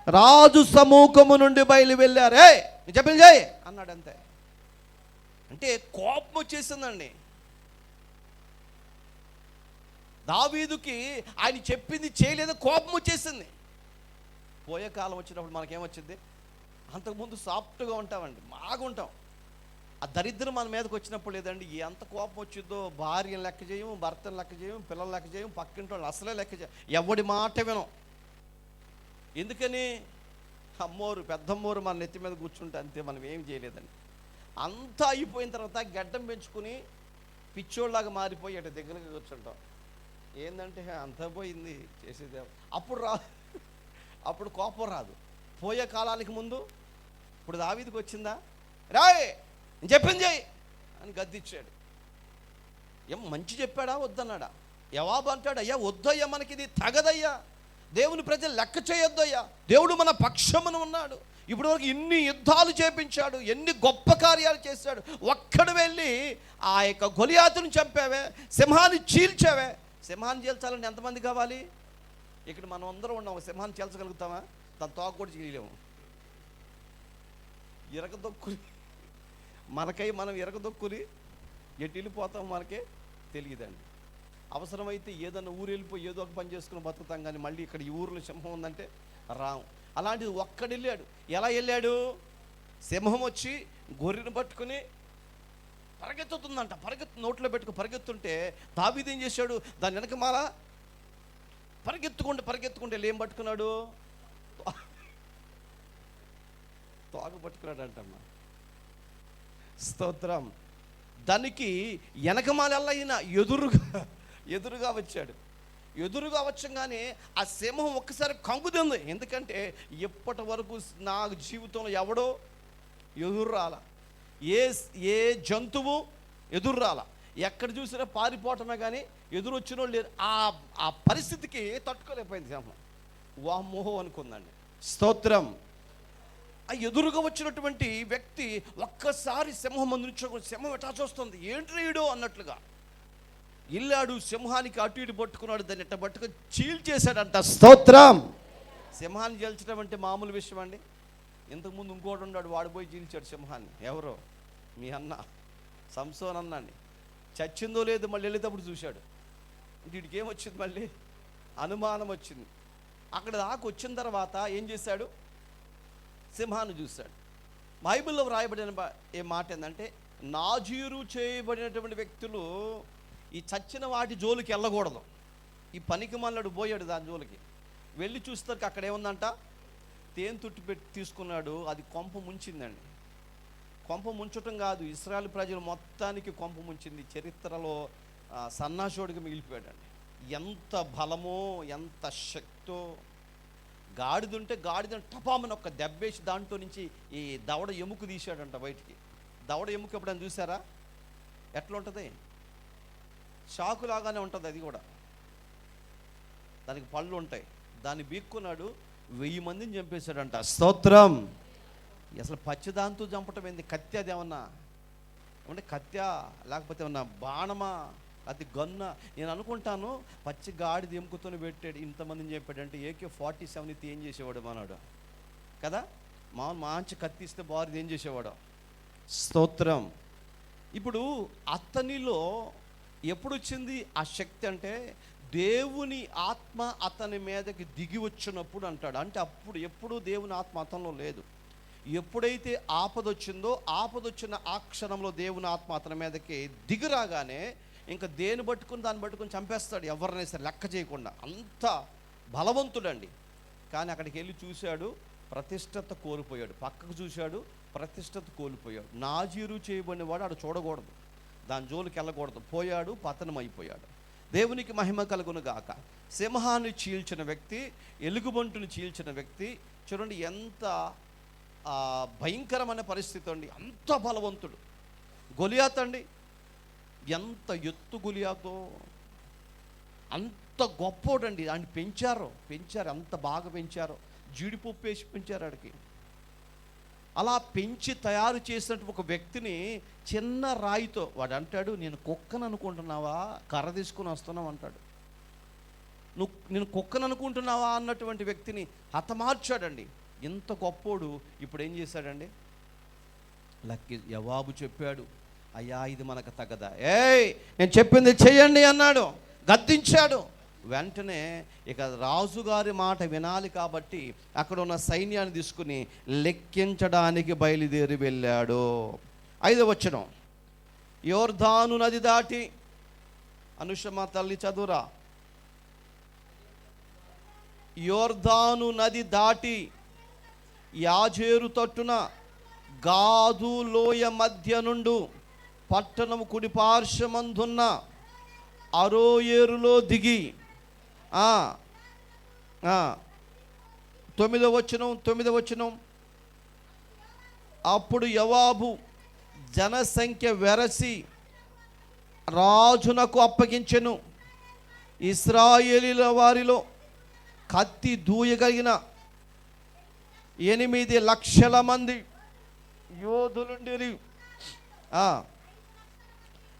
రాజు సమూహము నుండి బయలు వెళ్ళారే, చెప్పండి జై అన్నాడు అంతే. అంటే కోపం వచ్చేసిందండి దావీదుకి. ఆయన చెప్పింది చేయలేదు, కోపం వచ్చేసింది. పోయే కాలం వచ్చినప్పుడు మనకేమొచ్చింది? అంతకుముందు సాఫ్ట్గా ఉంటామండి, బాగుంటాం. ఆ దరిద్రం మన మీదకి వచ్చినప్పుడు లేదండి, ఎంత కోపం వచ్చిందో. భార్యను లెక్క చేయము, భర్తను లెక్క చేయము, పిల్లలు లెక్క చేయము, పక్కింటి వాళ్ళు అసలే లెక్క చేయం, ఎవడి మాట వినం. ఎందుకని? అమ్మోరు పెద్దమ్మోరు మన నెత్తి మీద కూర్చుంటే అంతే, మనం ఏం చేయలేదండి. అంతా అయిపోయిన తర్వాత గడ్డం పెంచుకుని పిచ్చోళ్ళలాగా మారిపోయి అటు దగ్గరగా కూర్చుంటాం. ఏంటంటే అంతా పోయింది, చేసేది అప్పుడు కోపం రాదు. పోయే కాలానికి ముందు ఇప్పుడు దావీదుకి వచ్చిందా? రాయ్ నేను చెప్పింది చేయి అని గద్దిచ్చాడు. ఏం మంచి చెప్పాడా వద్దన్నాడా? యోవాబు అంటాడు, అయ్యా వద్దయ్యా, మనకి ఇది తగదయ్యా, దేవుని ప్రజలు లెక్క చేయొద్దయ్యా. దేవుడు మన పక్షమున ఉన్నాడు. ఇప్పుడు వరకు ఇన్ని యుద్ధాలు చేపించాడు, ఎన్ని గొప్ప కార్యాలు చేశాడు. ఒక్కడు వెళ్ళి ఆ యొక్క గొలియాతుని చంపావే, సింహాన్ని చీల్చావే. సింహాన్ని చీల్చాలని ఎంతమంది కావాలి? ఇక్కడ మనం అందరం ఉన్నాము. సింహాన్ని చీల్చగలుగుతామా? దాని తోక కూడా చేయలేము. ఇరగదొక్కుని మనం ఇరగదొక్కుని ఎటు వెళ్ళిపోతాం మనకే తెలియదండి. అవసరమైతే ఏదన్నా ఊరు వెళ్ళిపోయి ఏదో ఒక పని చేసుకుని బతుకుతాం, కానీ మళ్ళీ ఇక్కడ ఈ ఊరిలో సింహం ఉందంటే రాము. అలాంటిది ఒక్కడు వెళ్ళాడు. ఎలా వెళ్ళాడు? సింహం వచ్చి గొర్రెను పట్టుకుని పరిగెత్తుతుందంట. నోట్లో పెట్టుకుని పరిగెత్తుంటే దావీదు ఏం చేశాడు? దాని వెనక మాల పరిగెత్తుకుంటే ఏం పట్టుకున్నాడు? తోక పట్టుకున్నాడు అంటమ్మా. స్తోత్రం. దానికి వెనకమాలల్లా ఈయన ఎదురుగా వచ్చాడు. ఎదురుగా వచ్చంగానే ఆ సింహం ఒక్కసారి కంగుతుంది. ఎందుకంటే ఇప్పటి వరకు నా జీవితంలో ఎవడో ఎదురు రాల, ఏ జంతువు ఎదురు రాల. ఎక్కడ చూసినా పారిపోవటమే కానీ ఎదురు వచ్చిన వాళ్ళు లేరు. ఆ పరిస్థితికి తట్టుకోలేకపోయింది సింహం. వామ్మోహో అనుకుందండి. స్తోత్రం. ఆ ఎదురుగా వచ్చినటువంటి వ్యక్తి ఒక్కసారి సింహం ముందు నుంచి సింహం ఎటా చూస్తుంది, ఏంట్రీడు అన్నట్లుగా ఇల్లాడు. సింహానికి అటు ఇటు పట్టుకున్నాడు. దాన్ని ఎట్ట పట్టుకొని చీల్చేశాడంట. స్తోత్రం. సింహాన్ని చీల్చడం అంటే మామూలు విషయం అండి. ఇంతకుముందు ఇంకోటి ఉన్నాడు, వాడు పోయి చీల్చాడు సింహాన్ని. ఎవరో మీ అన్న సంసోన్ అన్నాన్ని. చచ్చిందో లేదు మళ్ళీ వెళ్ళేటప్పుడు చూశాడు. వీడికి ఏమొచ్చింది? మళ్ళీ అనుమానం వచ్చింది. అక్కడ దాకా వచ్చిన తర్వాత ఏం చేశాడు? సింహాన్ని చూశాడు. బైబిల్లో వ్రాయబడిన ఏ మాట ఏంటంటే, నాజీరు చేయబడినటువంటి వ్యక్తులు ఈ చచ్చిన వాటి జోలికి వెళ్ళకూడదు. ఈ పనికి మళ్ళాడు పోయాడు దాని జోలికి. వెళ్ళి చూస్తారు అక్కడ ఏముందంట? తేనె తుట్టి పెట్టి తీసుకున్నాడు. అది కొంప ముంచిందండి. కొంప ముంచటం కాదు, ఇశ్రాయేలు ప్రజలు మొత్తానికి కొంప ముంచింది. చరిత్రలో సన్నాసోడికి మిగిలిపోయాడండి. ఎంత బలమో ఎంత శక్తో. గాడిదుంటే గాడిదని టపామని ఒక్క దెబ్బేసి దాంట్లో నుంచి ఈ దవడ ఎముక తీశాడంట బయటికి. దవడ ఎముక ఎప్పుడైనా చూసారా? ఎట్లా ఉంటుంది? షాకులాగానే ఉంటుంది. అది కూడా దానికి పళ్ళు ఉంటాయి. దాన్ని బీక్కున్నాడు. 1000 మందిని చంపేశాడంట. స్తోత్రం. అసలు పచ్చిదాంతో చంపటం ఏంది? కత్తి అదేమన్నా అంటే కత్యా, లేకపోతే ఏమన్నా బాణమా, అది గన్న? నేను అనుకుంటాను పచ్చి గాడిద ఎముకతోనే పెట్టాడు. ఇంతమందిని చెప్పాడంటే AK-47 ఏం చేసేవాడు మనవాడు కదా? మంచి కత్తి ఇస్తే బాగుంది ఏం చేసేవాడు? స్తోత్రం. ఇప్పుడు అతనిలో ఎప్పుడు వచ్చింది ఆ శక్తి అంటే, దేవుని ఆత్మ అతని మీదకి దిగి వచ్చినప్పుడు అంటాడు. అంటే అప్పుడు ఎప్పుడు దేవుని ఆత్మ అతనిలో లేదు. ఎప్పుడైతే ఆపదొచ్చిన ఆ క్షణంలో దేవుని ఆత్మ అతని మీదకి దిగిరాగానే ఇంకా దాన్ని పట్టుకుని చంపేస్తాడు. ఎవరినైనా సరే లెక్క చేయకుండా. అంత బలవంతుడండి. కానీ అక్కడికి వెళ్ళి చూశాడు, ప్రతిష్టత కోల్పోయాడు. పక్కకు చూశాడు, ప్రతిష్టత కోల్పోయాడు. నాజీరు చేయబడిన వాడు ఆడు చూడకూడదు, దాని జోలికి వెళ్ళకూడదు. పోయాడు, పతనం అయిపోయాడు. దేవునికి మహిమ కలుగును గాక. సింహాన్ని చీల్చిన వ్యక్తి, ఎలుగుబంటుని చీల్చిన వ్యక్తి చూడండి ఎంత భయంకరమైన పరిస్థితి అండి. అంత బలవంతుడు గొలియాత్ అండి. ఎంత ఎత్తు గొలియాతో, అంత గొప్పోడండి. ఆయన పెంచారు, అంత బాగా పెంచారు. జీడిపప్పు వేసి పెంచారు ఆడికి. అలా పెంచి తయారు చేసినట్టు ఒక వ్యక్తిని చిన్న రాయితో, వాడు అంటాడు, నేను కుక్కను అనుకుంటున్నావా, కర్ర తీసుకుని వస్తున్నావు అంటాడు. నేను కుక్కను అనుకుంటున్నావా అన్నటువంటి వ్యక్తిని హతమార్చాడండి. ఇంత గొప్పోడు ఇప్పుడు ఏం చేశాడండి? యోవాబు చెప్పాడు, అయ్యా ఇది మనకు తగదా, నేను చెప్పింది చెయ్యండి అన్నాడు. గద్దించాడు. వెంటనే ఇక రాజుగారి మాట వినాలి కాబట్టి అక్కడ ఉన్న సైన్యాన్ని తీసుకుని లెక్కించడానికి బయలుదేరి వెళ్ళాడు. 5వ వచనం, యోర్దాను నది దాటి, అనుషమ తల్లి చదువురా, యోర్దాను నది దాటి యాజేరు తట్టున గాదు లోయ మధ్య నుండు పట్టణము కుడి పార్శ్వమందున్న అరోయేరులో దిగి 9వ వచనం, అప్పుడు యోవాబు జనసంఖ్య వెరసి రాజునకు అప్పగించెను. ఇశ్రాయేలీల వారిలో కత్తి దూయగలిగిన 8 లక్షల మంది యోధులుండిరి.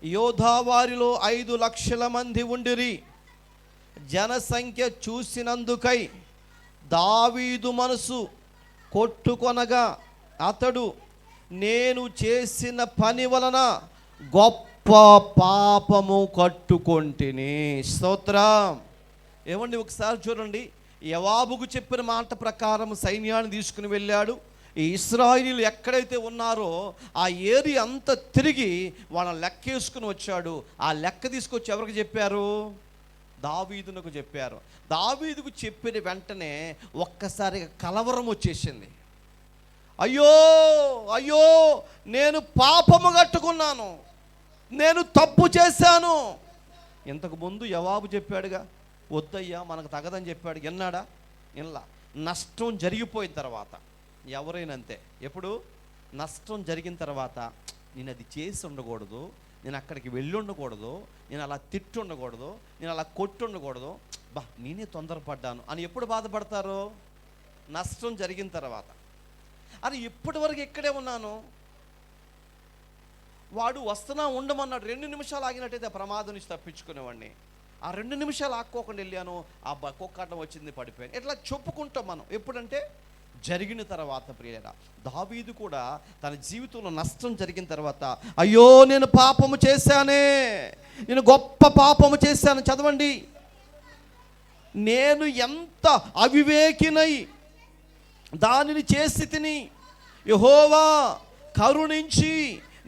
యోధా వారిలో 5 లక్షల మంది ఉండిరి. జనసంఖ్య చూసినందుకై దావీదు మనసు కొట్టుకొనగా అతడు, నేను చేసిన పని వలన గొప్ప పాపము కట్టుకొంటిని. స్తోత్రం. ఏమండి, ఒకసారి చూడండి, యోవాబుకు చెప్పిన మాట ప్రకారం సైన్యాన్ని తీసుకుని వెళ్ళాడు. ఈ ఇశ్రాయేలీయులు ఎక్కడైతే ఉన్నారో ఆ ఏరియా అంతా తిరిగి వాళ్ళని లెక్కేసుకుని వచ్చాడు. ఆ లెక్క తీసుకొచ్చి ఎవరికి చెప్పారు? దావీదునకు చెప్పారు. దావీదుకు చెప్పిన వెంటనే ఒక్కసారిగా కలవరం వచ్చేసింది. అయ్యో అయ్యో, నేను పాపము కట్టుకున్నాను, నేను తప్పు చేశాను. ఇంతకు ముందు యోవాబు చెప్పాడుగా, వద్దయ్యా మనకు తగదని చెప్పాడు. విన్నాడా? ఇలా నష్టం జరిగిపోయిన తర్వాత ఎవరైనా అంతే. ఎప్పుడు నష్టం జరిగిన తర్వాత నేను అది చేసి ఉండకూడదు, నేను అక్కడికి వెళ్ళి ఉండకూడదు, నేను అలా తిట్టి ఉండకూడదు, నేను అలా కొట్టి ఉండకూడదు, నేనే తొందరపడ్డాను అని ఎప్పుడు బాధపడతారు? నష్టం జరిగిన తర్వాత. అది ఇప్పటి వరకు ఇక్కడే ఉన్నాను, వాడు వస్తున్నా ఉండమన్నాడు, 2 నిమిషాలు ఆగినట్టయితే ఆ ప్రమాదం నుంచి తప్పించుకునేవాడిని. ఆ 2 నిమిషాలు ఆక్కోకుండా వెళ్ళాను, ఆ కుక్కటం వచ్చింది, పడిపోయాను. ఇట్లా చెప్పుకుంటాం మనం. ఎప్పుడంటే జరిగిన తర్వాత. ప్రియులారా, దావీదు కూడా తన జీవితంలో నష్టం జరిగిన తర్వాత, అయ్యో నేను పాపము చేశానే, నేను గొప్ప పాపము చేశాను. చదవండి, నేను ఎంత అవివేకినై దానిని చేసి తిని, యెహోవా కరుణించి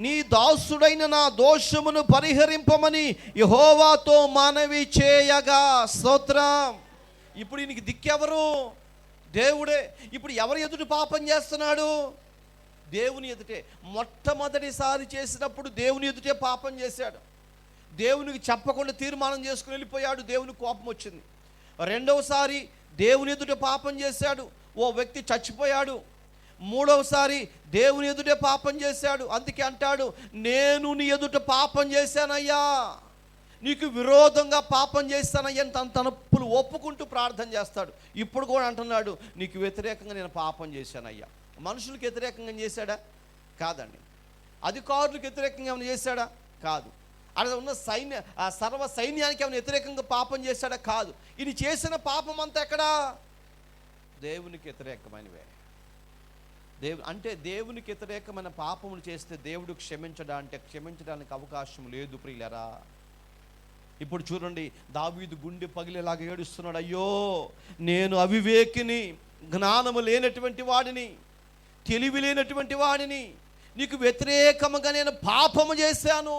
నీ దాసుడైన నా దోషమును పరిహరింపమని యెహోవాతో మనవి చేయగా. స్తోత్రం. ఇప్పుడు ఈయనకి దిక్కెవరు? దేవుడే. ఇప్పుడు ఎవరు ఎదుటి పాపం చేస్తున్నాడు? దేవుని ఎదుటే. మొట్టమొదటిసారి చేసినప్పుడు దేవుని ఎదుటే పాపం చేశాడు. దేవునికి చెప్పకుండా తీర్మానం చేసుకుని వెళ్ళిపోయాడు, దేవుని కోపం వచ్చింది. రెండవసారి దేవుని ఎదుట పాపం చేశాడు, ఓ వ్యక్తి చచ్చిపోయాడు. మూడవసారి దేవుని ఎదుటే పాపం చేశాడు. అందుకే అంటాడు, నేను నీ ఎదుట పాపం చేశానయ్యా, నీకు విరోధంగా పాపం చేస్తానయ్యా అని తన తప్పులు ఒప్పుకుంటూ ప్రార్థన చేస్తాడు. ఇప్పుడు కూడా అంటున్నాడు, నీకు వ్యతిరేకంగా నేను పాపం చేశానయ్యా. మనుషులకు వ్యతిరేకంగా చేశాడా? కాదండి. అధికారులకు వ్యతిరేకంగా ఏమైనా చేశాడా? కాదు. అక్కడ ఉన్న సర్వ సైన్యానికి ఏమైనా వ్యతిరేకంగా పాపం చేశాడా? కాదు. ఇది చేసిన పాపం అంతా ఎక్కడా? దేవునికి వ్యతిరేకమైనవే. అంటే దేవునికి వ్యతిరేకమైన పాపములు చేస్తే దేవుడు క్షమించడానికి అవకాశం లేదు ప్రియులరా. ఇప్పుడు చూడండి, దావీదు గుండె పగిలేలాగా ఏడుస్తున్నాడు. అయ్యో నేను అవివేకిని, జ్ఞానము లేనటువంటి వాడిని, తెలివి లేనటువంటి వాడిని, నీకు వ్యతిరేకముగా నేను పాపము చేశాను.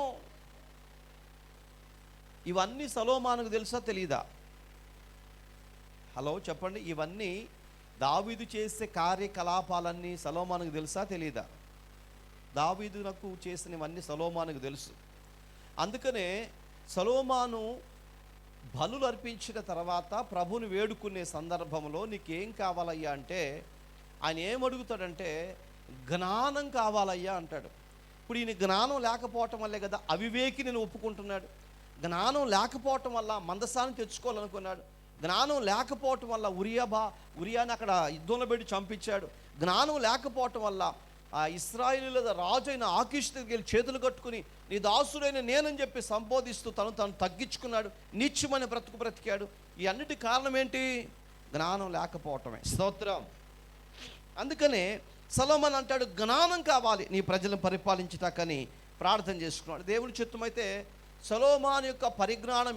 ఇవన్నీ సొలొమోనుకు తెలుసా తెలీదా? హలో చెప్పండి. ఇవన్నీ దావీదు చేసే కార్యకలాపాలన్నీ సొలొమోనుకు తెలుసా తెలీదా? దావీదునకు చేసినవన్నీ సొలొమోనుకు తెలుసు. అందుకనే సొలొమోను బలులు అర్పించిన తర్వాత ప్రభుని వేడుకునే సందర్భంలో నీకేం కావాలయ్యా అంటే, ఆయన ఏమడుగుతాడంటే జ్ఞానం కావాలయ్యా అంటాడు. ఇప్పుడు ఈయన జ్ఞానం లేకపోవటం వల్లే కదా అవివేకి నేను ఒప్పుకుంటున్నాడు. జ్ఞానం లేకపోవటం వల్ల మందసాన్ని తెచ్చుకోవాలనుకున్నాడు. జ్ఞానం లేకపోవటం వల్ల ఉరియాని అక్కడ యుద్ధంలో పెట్టి చంపించాడు. జ్ఞానం లేకపోవటం వల్ల ఆ ఇశ్రాయేలీయుల రాజు అయిన ఆకీషు దగ్గరికి వెళ్ళి చేతులు కట్టుకుని నీ దాసుడైన నేనని చెప్పి సంబోధిస్తూ తను తగ్గించుకున్నాడు, నీచమైన బ్రతికాడు. ఈ అన్నిటి కారణం ఏంటి? జ్ఞానం లేకపోవటమే. స్తోత్రం. అందుకనే సొలొమోను అంటాడు, జ్ఞానం కావాలి నీ ప్రజలను పరిపాలించుటకని ప్రార్థన చేసుకున్నాడు. దేవుని చిత్తమైతే సొలొమోను యొక్క పరిజ్ఞానం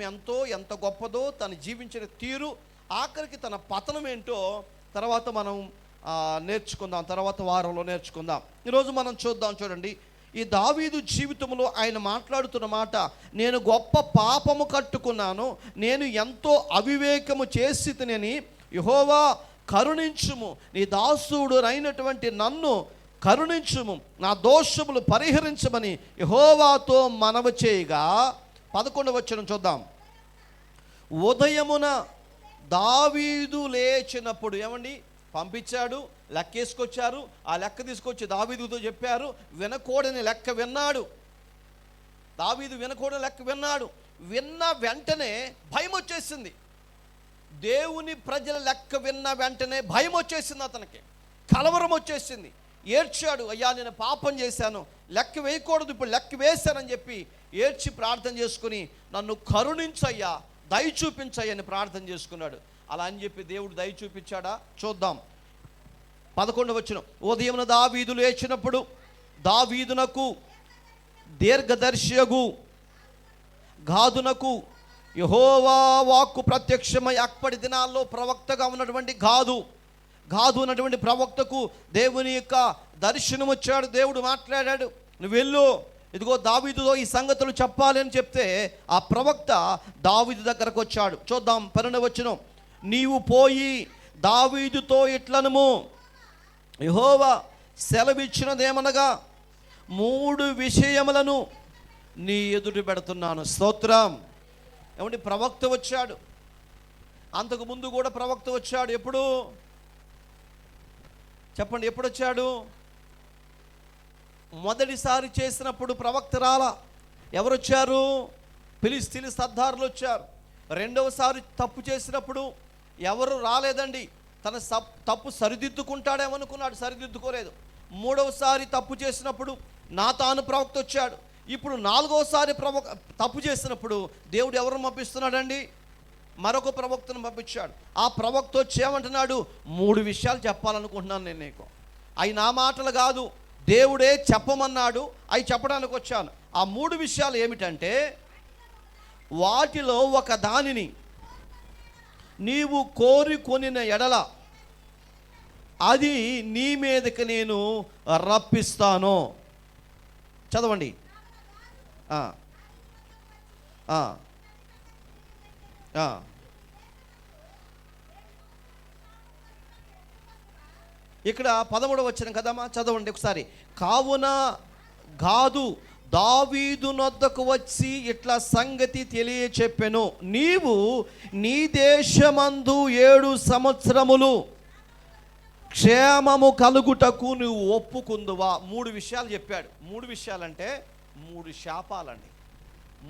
ఎంత గొప్పదో, తను జీవించిన తీరు, ఆఖరికి తన పతనం ఏంటో తర్వాత మనం నేర్చుకుందాం, తర్వాత వారంలో నేర్చుకుందాం. ఈరోజు మనం చూడండి, ఈ దావీదు జీవితంలో ఆయన మాట్లాడుతున్న మాట, నేను గొప్ప పాపము కట్టుకున్నాను, నేను ఎంతో అవివేకము చేసి తినని, యెహోవా కరుణించుము, నీ దాసుడు అయినటువంటి నన్ను కరుణించుము, నా దోషములు పరిహరించమని యెహోవాతో మనవి చేయగా. 11వ వచనం చూద్దాం. ఉదయమున దావీదు లేచినప్పుడు, ఏమండి పంపించాడు, లెక్కేసుకొచ్చారు. ఆ లెక్క తీసుకొచ్చి దావీదుతో చెప్పారు. వినకూడని లెక్క విన్నాడు దావీదు. వినకూడని లెక్క విన్నాడు. విన్న వెంటనే భయం వచ్చేసింది. దేవుని ప్రజల లెక్క విన్న వెంటనే భయం వచ్చేసింది, అతనికి కలవరం వచ్చేసింది. ఏడ్చాడు, అయ్యా నేను పాపం చేశాను, లెక్క వేయకూడదు, ఇప్పుడు లెక్క వేశానని చెప్పి ఏడ్చి ప్రార్థన చేసుకుని నన్ను కరుణించయ్యా, దయ చూపించయ్యా అని ప్రార్థన చేసుకున్నాడు. అలా అని చెప్పి దేవుడు దయ చూపించాడా? చూద్దాం. 11వ వచనం. ఉదయమున దావీదు లేచినప్పుడు దావీదునకు దీర్ఘదర్శియగు గాదునకు యెహోవా వాక్కు ప్రత్యక్షమై, అప్పటి దినాల్లో ప్రవక్తగా ఉన్నటువంటి గాదు అన్నటువంటి ప్రవక్తకు దేవుని యొక్క దర్శనం వచ్చాడు. దేవుడు మాట్లాడాడు, నువ్వు వెళ్ళు, ఇదిగో దావీదుతో ఈ సంగతులు చెప్పాలి అని చెప్తే ఆ ప్రవక్త దావీదు దగ్గరకు వచ్చాడు. చూద్దాం 12వ వచనం. నీవు పోయి దావీదుతో ఇట్లనుము, యెహోవా సెలవిచ్చినదేమనగా 3 విషయములను నీ ఎదుట పెడుతున్నాను. స్తోత్రం. ఏమంటే ప్రవక్త వచ్చాడు, అంతకు ముందు కూడా ప్రవక్త వచ్చాడు. ఎప్పుడు చెప్పండి, ఎప్పుడు వచ్చాడు? మొదటిసారి చేసినప్పుడు ప్రవక్త రాలా. ఎవరు వచ్చారు? ఫిలిష్తీయుల సర్దారులు వచ్చారు. రెండవసారి తప్పు చేసినప్పుడు ఎవరు రాలేదండి. తన తప్పు సరిదిద్దుకుంటాడేమనుకున్నాడు, సరిదిద్దుకోలేదు. మూడవసారి తప్పు చేసినప్పుడు నాతాను ప్రవక్త వచ్చాడు. ఇప్పుడు 4వసారి తప్పు చేసినప్పుడు దేవుడు ఎవరిని పంపిస్తున్నాడండి? మరొక ప్రవక్తను పంపించాడు. ఆ ప్రవక్త వచ్చి ఏమంటున్నాడు? 3 విషయాలు చెప్పాలనుకుంటున్నాను నేను నీకు. అవి నా మాటలు కాదు, దేవుడే చెప్పమన్నాడు, అవి చెప్పడానికి వచ్చాను. ఆ 3 విషయాలు ఏమిటంటే, వాటిలో ఒక దానిని నీవు కోరుకొనిన ఎడల అది నీ మీదకి నేను రప్పిస్తాను. చదవండి. ఇక్కడ 13వ వచనం కదమ్మా, చదవండి ఒకసారి. కావున గాదు దావీదు నొద్దకు వచ్చి ఇట్లా సంగతి తెలియచెప్పెను, నీవు నీ దేశమందు 7 సంవత్సరములు క్షేమము కలుగుటకు నువ్వు ఒప్పుకుందువా. 3 విషయాలు చెప్పాడు. 3 విషయాలంటే 3 శాపాలండి,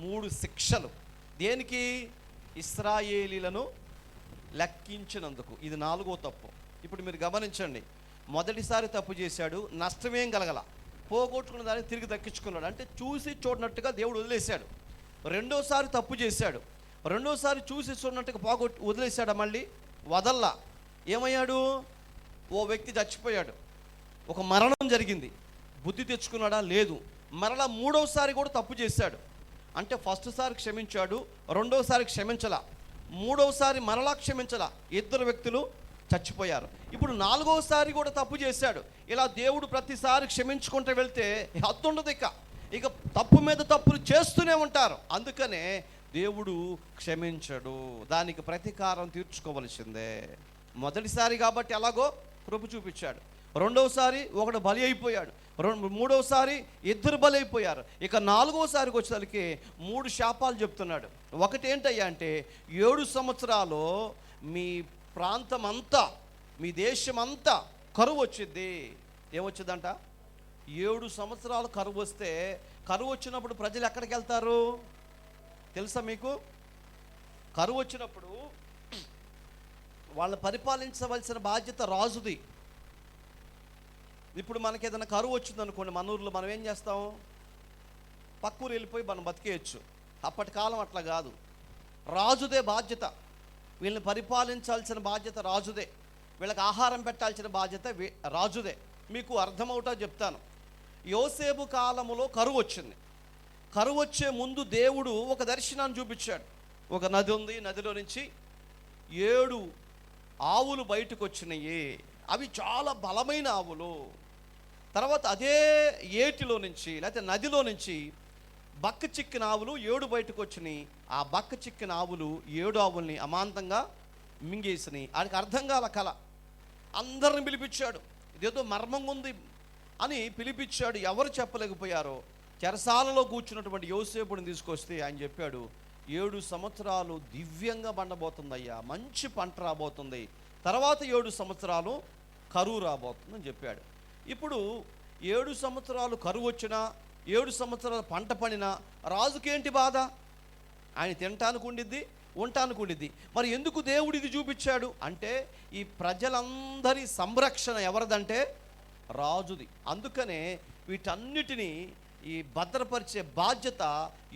3 శిక్షలు. దేనికి? ఇశ్రాయేలీలను లెక్కించినందుకు. ఇది 4వ తప్పు. ఇప్పుడు మీరు గమనించండి, మొదటిసారి తప్పు చేశాడు, నష్టమేం కలగల, పోగొట్టుకున్న దాన్ని తిరిగి దక్కించుకున్నాడు, అంటే చూసి చూడనట్టుగా దేవుడు వదిలేశాడు. రెండోసారి తప్పు చేశాడు, రెండోసారి చూసి చూడనట్టుగా వదిలేశాడు, మళ్ళీ వదల్లా. ఏమయ్యాడు? ఓ వ్యక్తి చచ్చిపోయాడు, ఒక మరణం జరిగింది. బుద్ధి తెచ్చుకున్నాడా? లేదు. మరలా 3వసారి కూడా తప్పు చేశాడు, అంటే ఫస్ట్ సారి క్షమించాడు, రెండోసారి క్షమించలా, 3వసారి మరలా క్షమించలా. 2 వ్యక్తులు చచ్చిపోయారు. ఇప్పుడు 4వసారి కూడా తప్పు చేశాడు. ఇలా దేవుడు ప్రతిసారి క్షమించుకుంటూ వెళ్తే హద్దుండదు. ఇక తప్పు మీద తప్పులు చేస్తూనే ఉంటారు. అందుకనే దేవుడు క్షమించడు, దానికి ప్రతీకారం తీర్చుకోవలసిందే. మొదటిసారి కాబట్టి ఎలాగో కృప చూపించాడు, రెండవసారి ఒకడు బలి అయిపోయాడు, 3వసారి 2 బలి అయిపోయారు. ఇక 4వసారికి వచ్చేసరికి 3 శాపాలు చెప్తున్నాడు. ఒకటి ఏంటయ్యా అంటే, 7 సంవత్సరాలు మీ ప్రాంతం అంతా, మీ దేశం అంతా కరువు వచ్చింది. ఏమొచ్చిందంట? 7 సంవత్సరాలు కరువు వస్తే, కరువు వచ్చినప్పుడు ప్రజలు ఎక్కడికి వెళ్తారు తెలుసా మీకు? కరువు వచ్చినప్పుడు వాళ్ళని పరిపాలించవలసిన బాధ్యత రాజుది. ఇప్పుడు మనకి ఏదైనా కరువు వచ్చింది అనుకోండి, మన ఊర్లో మనం ఏం చేస్తాం? పక్క ఊరు వెళ్ళిపోయి మనం బతికేయచ్చు. అప్పటి కాలం అట్లా కాదు, రాజుదే బాధ్యత. వీళ్ళని పరిపాలించాల్సిన బాధ్యత రాజుదే, వీళ్ళకి ఆహారం పెట్టాల్సిన బాధ్యత రాజుదే. మీకు అర్థమవుతా చెప్తాను. యోసేపు కాలములో కరువు వచ్చింది. కరువు వచ్చే ముందు దేవుడు ఒక దర్శనాన్ని చూపించాడు. ఒక నది ఉంది, నదిలో నుంచి 7 ఆవులు బయటకు వచ్చినాయి. అవి చాలా బలమైన ఆవులు. తర్వాత అదే ఏటిలో నుంచి, లేకపోతే నదిలో నుంచి బక్క చిక్కిన ఆవులు 7 బయటకు వచ్చినాయి. ఆ బక్క చిక్కిన ఆవులు 7 ఆవుల్ని అమాంతంగా మింగేసినాయి. ఆయనకు అర్థం కాల కల. అందరిని పిలిపించాడు, ఇదేదో మర్మం ఉంది అని పిలిపించాడు. ఎవరు చెప్పలేకపోయారో చెరసాలలో కూర్చున్నటువంటి యోసేపుని తీసుకొస్తే ఆయన చెప్పాడు, 7 సంవత్సరాలు దివ్యంగా పండబోతుందయ్యా, మంచి పంట రాబోతుంది, తర్వాత 7 సంవత్సరాలు కరువు రాబోతుందని చెప్పాడు. ఇప్పుడు 7 సంవత్సరాలు కరువు వచ్చినా, 7 సంవత్సరాలు పంట పడినా రాజుకేంటి బాధ? ఆయన తినటానికి ఉండిద్ది, ఉండటానికి ఉండిద్ది. మరి ఎందుకు దేవుడు ఇది చూపించాడు అంటే ఈ ప్రజలందరి సంరక్షణ ఎవరిదంటే రాజుది. అందుకనే వీటన్నిటినీ ఈ భద్రపరిచే బాధ్యత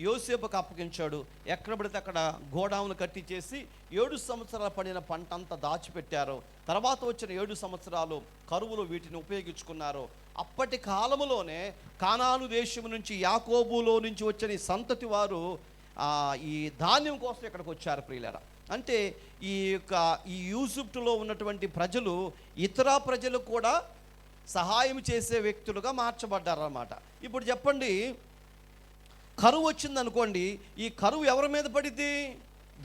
యోసేపుకు అప్పగించాడు. ఎక్కడ పడితే అక్కడ గోడాములు కట్టించేసి 7 సంవత్సరాలు పడిన పంట అంతా దాచిపెట్టారు. తర్వాత వచ్చిన 7 సంవత్సరాలు కరువులో వీటిని ఉపయోగించుకున్నారు. అప్పటి కాలములోనే కానాను దేశం నుంచి యాకోబులో నుంచి వచ్చిన ఈ సంతతి వారు ఈ ధాన్యం కోసం ఇక్కడికి వచ్చారు ప్రియులారా. అంటే ఈ ఈజిప్టులో ఉన్నటువంటి ప్రజలు ఇతర ప్రజలు కూడా సహాయం చేసే వ్యక్తులుగా మార్చబడ్డారన్నమాట. ఇప్పుడు చెప్పండి, కరువు వచ్చింది అనుకోండి, ఈ కరువు ఎవరి మీద పడిద్ది?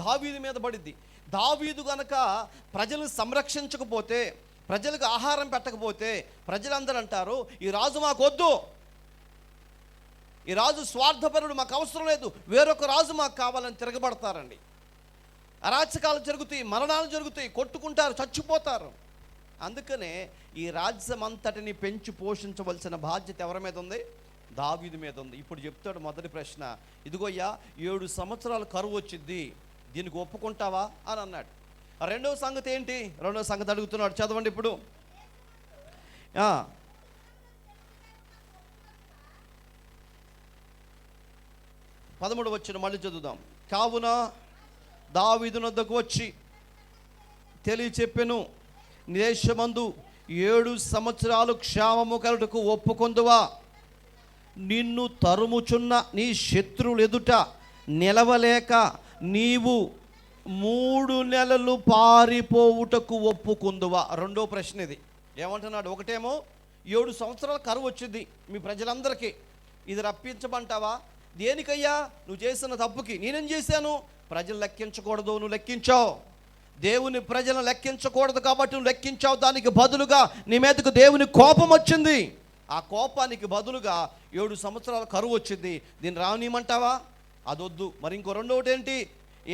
దావీదు మీద పడిద్ది. దావీదు గనక ప్రజలను సంరక్షించకపోతే, ప్రజలకు ఆహారం పెట్టకపోతే ప్రజలందరూ అంటారు ఈ రాజు మాకు వద్దు, ఈ రాజు స్వార్థపరుడు, మాకు అవసరం లేదు, వేరొక రాజు మాకు కావాలని తిరగబడతారండి. అరాచకాలు జరుగుతాయి, మరణాలు జరుగుతాయి, కొట్టుకుంటారు, చచ్చిపోతారు. అందుకనే ఈ రాజ్యం అంతటిని పెంచి పోషించవలసిన బాధ్యత ఎవరి మీద ఉంది? దావీదు మీద ఉంది. ఇప్పుడు చెప్తాడు మొదటి ప్రశ్న, ఇదిగోయ్యా 7 సంవత్సరాలు కరువు వచ్చింది, దీనికి ఒప్పుకుంటావా అని అన్నాడు. రెండవ సంగతి ఏంటి? రెండవ సంగతి అడుగుతున్నాడు, చదవండి ఇప్పుడు. 13 వచ్చిన మళ్ళీ చదువుదాం. కావున దావీదు వద్దకు వచ్చి తెలియచెప్పెను, దేశమందు 7 సంవత్సరాలు క్షామము కలుటకు ఒప్పుకొందువా? నిన్ను తరుముచున్న నీ శత్రువులు ఎదుట నిలవలేక నీవు 3 నెలలు పారిపోవుటకు ఒప్పుకొందువా? రెండో ప్రశ్న ఇది. ఏమంటున్నాడు? ఒకటేమో 7 సంవత్సరాల కరువు వచ్చింది మీ ప్రజలందరికీ, ఇది రప్పించమంటావా? దేనికయ్యా? నువ్వు చేసిన తప్పుకి. నేనేం చేశాను? ప్రజలు లెక్కించకూడదు, నువ్వు లెక్కించావు. దేవుని ప్రజలను లెక్కించకూడదు కాబట్టి నువ్వు లెక్కించావు. దానికి బదులుగా నీ మీదకు దేవుని కోపం వచ్చింది. ఆ కోపానికి బదులుగా 7 సంవత్సరాల కరువు వచ్చింది, దీన్ని రానిమంటావా? అదొద్దు. మరి ఇంకో రెండోటి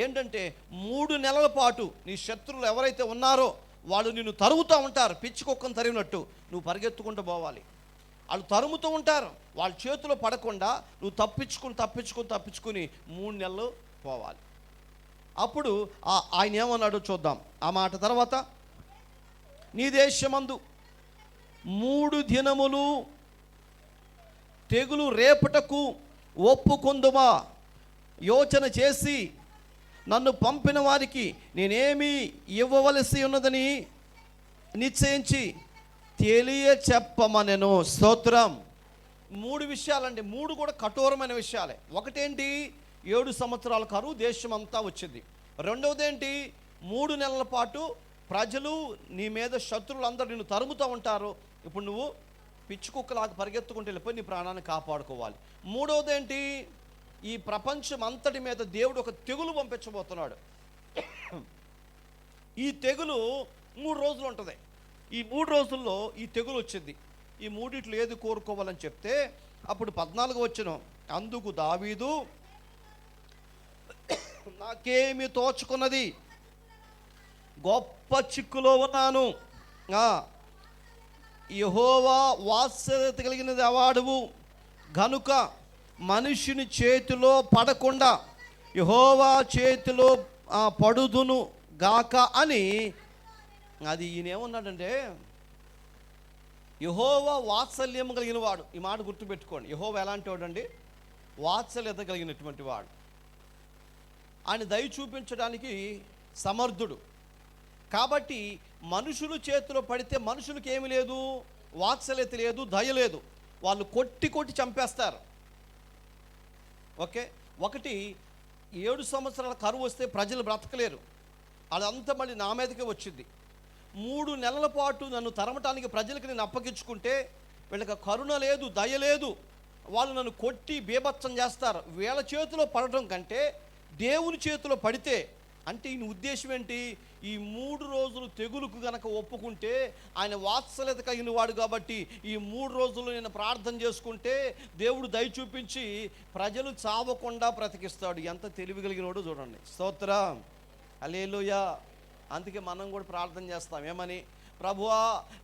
ఏంటంటే 3 నెలల పాటు నీ శత్రువులు ఎవరైతే ఉన్నారో వాళ్ళు నిన్ను తరుగుతూ ఉంటారు, పిచ్చి కుక్కను తరిగినట్టు. నువ్వు పరిగెత్తుకుంటూ పోవాలి. వాళ్ళు తరుముతూ ఉంటారు, వాళ్ళ చేతిలో పడకుండా నువ్వు తప్పించుకుని 3 నెలలు పోవాలి. అప్పుడు ఆయన ఏమన్నాడో చూద్దాం ఆ మాట తర్వాత. నీ దేశమందు 3 దినములు తెగులు రేపుటకు ఒప్పుకొందుమా? యోచన చేసి నన్ను పంపిన వారికి నేనేమి ఇవ్వవలసి ఉన్నదని నిశ్చయించి తెలియచెప్పమనెను. స్తోత్రం. 3 విషయాలండి, 3 కూడా కఠోరమైన విషయాలే. ఒకటేంటి? 7 సంవత్సరాల కరువు దేశం అంతా వచ్చింది. రెండవది ఏంటి? 3 నెలల పాటు ప్రజలు నీ మీద శత్రువులు అందరూ నిన్ను తరుముతూ ఉంటారు. ఇప్పుడు నువ్వు పిచ్చి కుక్కలాగా పరిగెత్తుకుంటూ వెళ్ళిపోయి నీ ప్రాణాన్ని కాపాడుకోవాలి. మూడవది ఏంటి? ఈ ప్రపంచం అంతటి మీద దేవుడు ఒక తెగులు పంపించబోతున్నాడు. ఈ తెగులు 3 రోజులు ఉంటుంది. ఈ 3 రోజుల్లో ఈ తెగులు వచ్చింది. ఈ మూడిట్లో ఏది కోరుకోవాలని చెప్తే అప్పుడు 14 వచ్చిన, అందుకు దావీదు నాకేమి తోచుకున్నది, గొప్ప చిక్కులో ఉన్నాను, యెహోవా వాత్సల్యత కలిగినది అవాడువు గనుక మనుషుని చేతిలో పడకుండా యెహోవా చేతిలో పడుదును గాక అని. అది ఈయనేమన్నాడంటే యెహోవా వాత్సల్యం కలిగిన వాడు. ఈ మాట గుర్తుపెట్టుకోండి. యెహోవా ఎలాంటి వాడండి? వాత్సల్యత కలిగినటువంటి వాడు. ఆయన దయ చూపించడానికి సమర్థుడు. కాబట్టి మనుషులు చేతిలో పడితే మనుషులకు ఏమి లేదు, వాత్సల్యత లేదు, దయ లేదు. వాళ్ళు కొట్టి చంపేస్తారు. ఓకే, ఒకటి 7 సంవత్సరాల కరువు వస్తే ప్రజలు బ్రతకలేరు, అదంతా మళ్ళీ నా మీదకే వచ్చింది. 3 నెలల పాటు నన్ను తరమటానికి ప్రజలకు నేను అప్పగించుకుంటే వీళ్ళకి కరుణ లేదు, దయ లేదు, వాళ్ళు నన్ను కొట్టి బీభత్సం చేస్తారు. వీళ్ళ చేతిలో పడటం కంటే దేవుని చేతిలో పడితే, అంటే ఈయన ఉద్దేశం ఏంటి? ఈ 3 రోజులు తెగులుకు గనక ఒప్పుకుంటే ఆయన వాత్సల్యత కలిగిన వాడు కాబట్టి ఈ 3 రోజులు నేను ప్రార్థన చేసుకుంటే దేవుడు దయ చూపించి ప్రజలు చావకుండా బ్రతికిస్తాడు. ఎంత తెలివి కలిగినవాడు చూడండి. స్తోత్రం, హల్లెలూయా. అందుకే మనం కూడా ప్రార్థన చేస్తాం. ఏమని? ప్రభువా,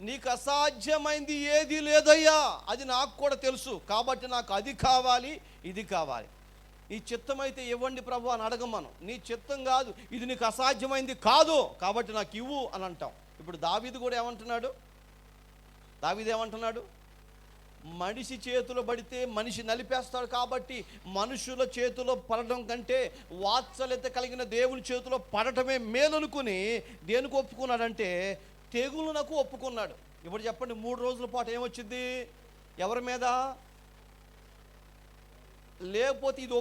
నీకు అసాధ్యమైంది ఏది లేదయ్యా, అది నాకు కూడా తెలుసు, కాబట్టి నాకు అది కావాలి, ఇది కావాలి. నీ చిత్తం అయితే ఇవ్వండి ప్రభు అని అడగమను. నీ చిత్తం కాదు, ఇది నీకు అసాధ్యమైంది కాదు కాబట్టి నాకు ఇవ్వు అని అంటాం. ఇప్పుడు దావీదు కూడా ఏమంటున్నాడు? దావీదు ఏమంటున్నాడు? మనిషి చేతిలో పడితే మనిషి నలిపేస్తాడు కాబట్టి మనుషుల చేతిలో పడటం కంటే వాత్సల్యత కలిగిన దేవుని చేతిలో పడటమే మేలనుకుని దేనికి ఒప్పుకున్నాడంటే తెగులునకు ఒప్పుకున్నాడు. ఇప్పుడు చెప్పండి, 3 రోజుల పాటు ఏమొచ్చింది ఎవరి మీద? లేకపోతే ఇది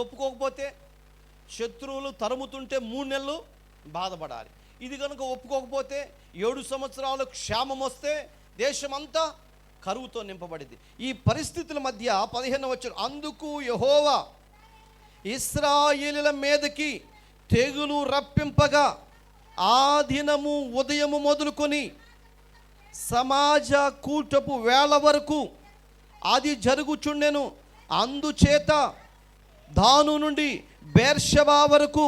ఒప్పుకోకపోతే శత్రువులు తరుముతుంటే 3 నెలలు బాధపడాలి. ఇది కనుక ఒప్పుకోకపోతే 7 సంవత్సరాలు క్షేమం వస్తే దేశమంతా కరువుతో నింపబడింది. ఈ పరిస్థితుల మధ్య 15వ వచనం, అందుకు యెహోవా ఇశ్రాయేలీయుల మీదకి తెగులు రప్పింపగా ఆ దినము ఉదయము మొదలుకొని సమాజ కూటపు వేళ వరకు అది జరుగుచుండెను. అందుచేత దాను నుండి బెర్షెబా వరకు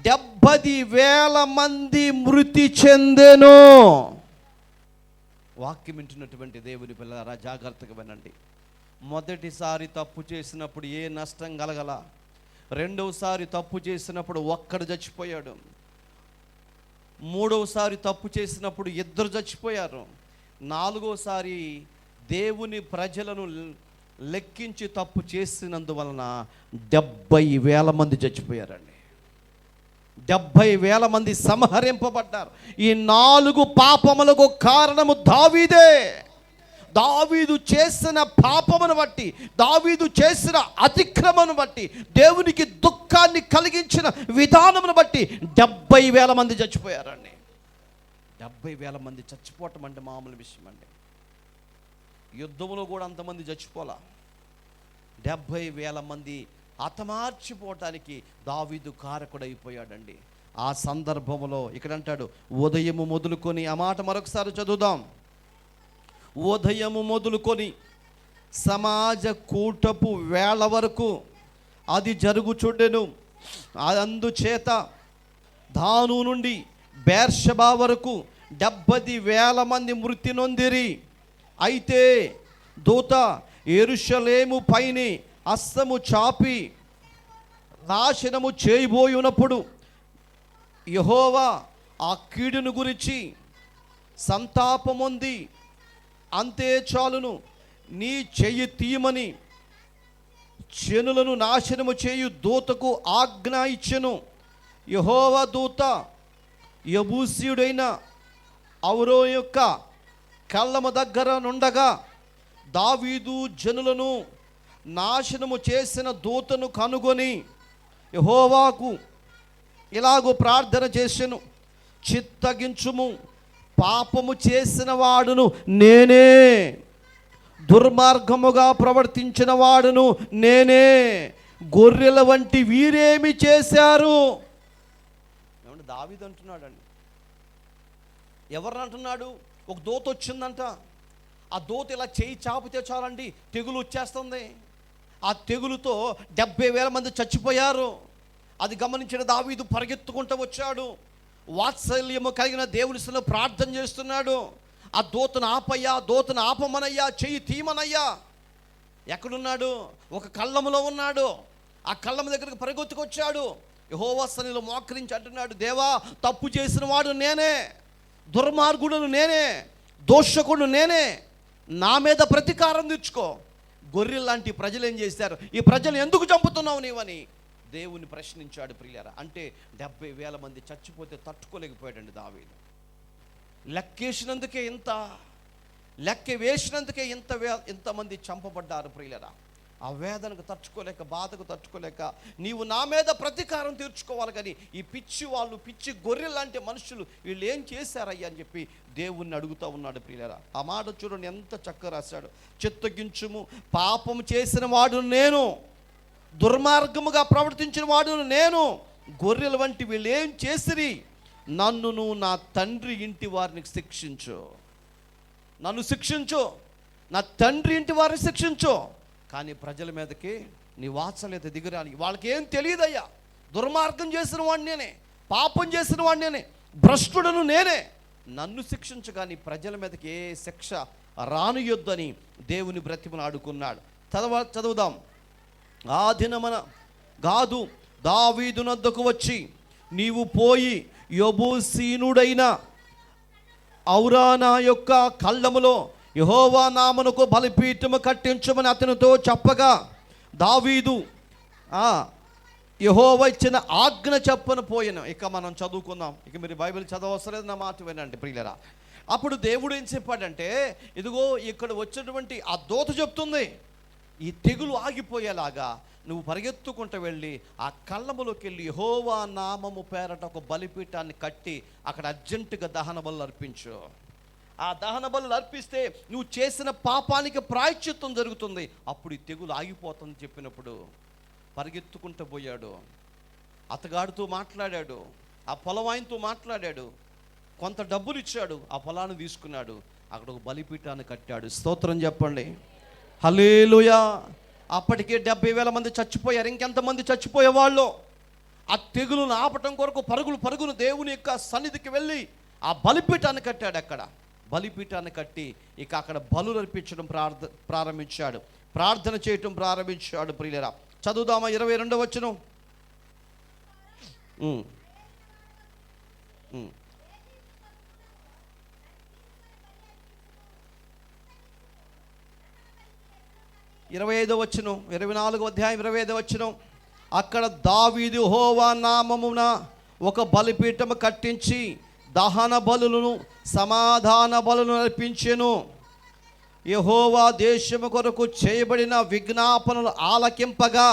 70,000 మంది మృతి చెందెను. వాక్యం వింటున్నటువంటి దేవుని పిల్లలారా జాగ్రత్తగా వినండి. మొదటిసారి తప్పు చేసినప్పుడు ఏ నష్టం కలగల. రెండవసారి తప్పు చేసినప్పుడు ఒక్కడు చచ్చిపోయాడు. మూడవసారి తప్పు చేసినప్పుడు 2 చచ్చిపోయారు. 4వసారి దేవుని ప్రజలను లెక్కించి తప్పు చేసినందువలన 70,000 మంది చచ్చిపోయారండి. 70,000 మంది సంహరింపబడ్డారు. ఈ 4 పాపములకు కారణము దావీదే. దావీదు చేసిన పాపమును బట్టి, దావీదు చేసిన అతిక్రమను బట్టి, దేవునికి దుఃఖాన్ని కలిగించిన విధానమును బట్టి 70,000 మంది చచ్చిపోయారండి. 70,000 మంది చచ్చిపోవటం అంటే మామూలు విషయం అండి. యుద్ధంలో కూడా అంతమంది చచ్చిపోలా. 70,000 మంది హతమార్చిపోవటానికి దావీదు కారకుడైపోయాడండి. ఆ సందర్భంలో ఇక్కడ అంటాడు, ఉదయము మొదలుకొని, ఆ మాట మరొకసారి చదువుదాం. ఉదయము మొదలుకొని సమాజ కూటపు వేళ వరకు అది జరుగుచుండెను. అందుచేత దాను నుండి బెర్షెబా వరకు 70,000 మంది మృతి నొందిరి. అయితే దూత యెరూషలేము పైని హస్తము చాపి నాశనము చేయబోయున్నప్పుడు యెహోవా ఆ కీడును గురించి సంతాపమొంది, అంతే చాలును, నీ చెయ్యి తీయమని చెనులను నాశనము చేయు దూతకు ఆజ్ఞ ఇచ్చెను. యెహోవా దూత యెబూసీయుడైన ఔరో యొక్క కళ్ళము దగ్గర నుండగా దావీదు జనులను నాశనము చేసిన దూతను కనుగొని యెహోవాకు ఇలాగూ ప్రార్థన చేసెను, చిత్తగించుము, పాపము చేసిన వాడును నేనే, దుర్మార్గముగా ప్రవర్తించిన వాడును నేనే, గొర్రెల వంటి వీరేమి చేశారు. ఏమంటే దావీదు అంటున్నాడండి. ఎవరిని అంటున్నాడు? ఒక దూత వచ్చిందంట. ఆ దూత ఇలా చేయి చాపితే చాలండి తెగులు వచ్చేస్తుంది. ఆ తెగులుతో 70,000 మంది చచ్చిపోయారు. అది గమనించిన దావీదు పరిగెత్తుకుంటూ వచ్చాడు. వాత్సల్యము కలిగిన దేవుని సన్నిధిలో ప్రార్థన చేస్తున్నాడు. ఆ దూతను ఆపయ్యా, దూతను ఆపమనయ్యా, చెయ్యి తీయమనయ్యా. ఎక్కడున్నాడు? ఒక కళ్ళములో ఉన్నాడు. ఆ కళ్ళము దగ్గరికి పరిగెత్తుకొచ్చాడు. యెహోవా సన్నిధిలో మోకరించి అంటున్నాడు, దేవా, తప్పు చేసిన వాడు నేనే, దుర్మార్గుడును నేనే, దోషకుడు నేనే, నా మీద ప్రతీకారం తెచ్చుకో. గొర్రెల్లాంటి ప్రజలు ఏం చేశారు? ఈ ప్రజలు ఎందుకు చంపుతున్నావు నీవని దేవుని ప్రశ్నించాడు. ప్రియులారా, అంటే 70,000 మంది చచ్చిపోతే తట్టుకోలేకపోయాడండి దావీదు. లెక్కేసినందుకే లెక్క వేసినందుకే ఇంతమంది చంపబడ్డారు. ప్రియులారా, ఆ వేదనకు తట్టుకోలేక, బాధకు తట్టుకోలేక, నీవు నా మీద ప్రతీకారం తీర్చుకోవాలి కానీ ఈ పిచ్చి వాళ్ళు, పిచ్చి గొర్రెలాంటి మనుషులు వీళ్ళు ఏం చేశారయ్యా అని చెప్పి దేవుణ్ణి అడుగుతూ ఉన్నాడు. ప్రియులారా, ఆ మాట చూడండి ఎంత చక్కగా రాశాడు. చిత్తగించుము, పాపం చేసిన వాడు నేను, దుర్మార్గముగా ప్రవర్తించిన వాడు నేను, గొర్రెల వంటి వీళ్ళు ఏం చేసిరి, నన్నును నా తండ్రి ఇంటి వారిని శిక్షించు, నన్ను శిక్షించు, నా తండ్రి ఇంటి వారిని శిక్షించు, కానీ ప్రజల మీదకి నీ వాత్సల్యత దిగురాని. వాళ్ళకి ఏం తెలియదయ్యా, దుర్మార్గం చేసిన వాడిని నేనే, పాపం చేసిన వాడిని నేనే, భ్రష్టుడను నేనే, నన్ను శిక్షించు, కానీ ప్రజల మీదకి ఏ శిక్ష రానియొద్దని దేవుని బ్రతిమను ఆడుకున్నాడు. చదువుదాం. ఆ దినమన గాదు దావీదునొద్దకు వచ్చి, నీవు పోయి యెబూసీనుడైన ఔరానా యొక్క కళ్ళములో యెహోవా నామమునకు బలిపీఠము కట్టించమని అతనితో చెప్పగా, దావీదు యెహోవా ఇచ్చిన ఆజ్ఞ చెప్పను పోయిన. ఇక మనం చదువుకుందాం. ఇక మీరు బైబిల్ చదవవసరం లేదు, నా మాట వినండి ప్రియులరా. అప్పుడు దేవుడు ఏం చెప్పాడంటే, ఇదిగో ఇక్కడ వచ్చినటువంటి ఆ దూత చెప్తుంది, ఈ తెగులు ఆగిపోయేలాగా నువ్వు పరిగెత్తుకుంటూ వెళ్ళి ఆ కళ్ళములోకి వెళ్ళి యెహోవా నామము పేరట ఒక బలిపీఠాన్ని కట్టి అక్కడ అర్జెంటుగా దహన బలులు అర్పించు. ఆ దహన బలులు అర్పిస్తే నువ్వు చేసిన పాపానికి ప్రాయశ్చిత్తం జరుగుతుంది, అప్పుడు ఈ తెగులు ఆగిపోతుంది చెప్పినప్పుడు పరిగెత్తుకుంటూ పోయాడు. అతగాడితో మాట్లాడాడు, ఆ పొలం ఆయనతో మాట్లాడాడు, కొంత డబ్బులు ఇచ్చాడు, ఆ పొలాన్ని తీసుకున్నాడు, అక్కడ ఒక బలిపీఠాన్ని కట్టాడు. స్తోత్రం చెప్పండి, హల్లెలూయా. అప్పటికే 70,000 మంది చచ్చిపోయారు. ఇంకెంతమంది చచ్చిపోయేవాళ్ళు? ఆ తెగులును ఆపటం కొరకు పరుగును దేవుని యొక్క సన్నిధికి వెళ్ళి ఆ బలిపీఠాన్ని కట్టాడు. అక్కడ బలిపీఠాన్ని కట్టి ఇక అక్కడ బలులు అర్పించడం ప్రారంభించాడు, ప్రార్థన చేయటం ప్రారంభించాడు. ప్రియులరా, చదువుదామా 22వ వచనం. 25వ వచనం, 24వ అధ్యాయం 25వ వచనం. అక్కడ దావీదు యెహోవా నామమున ఒక బలిపీఠము కట్టించి దహన బలులను సమాధాన బలులను అర్పించెను. యెహోవా దేశము కొరకు చేయబడిన విజ్ఞాపనలు ఆలకింపగా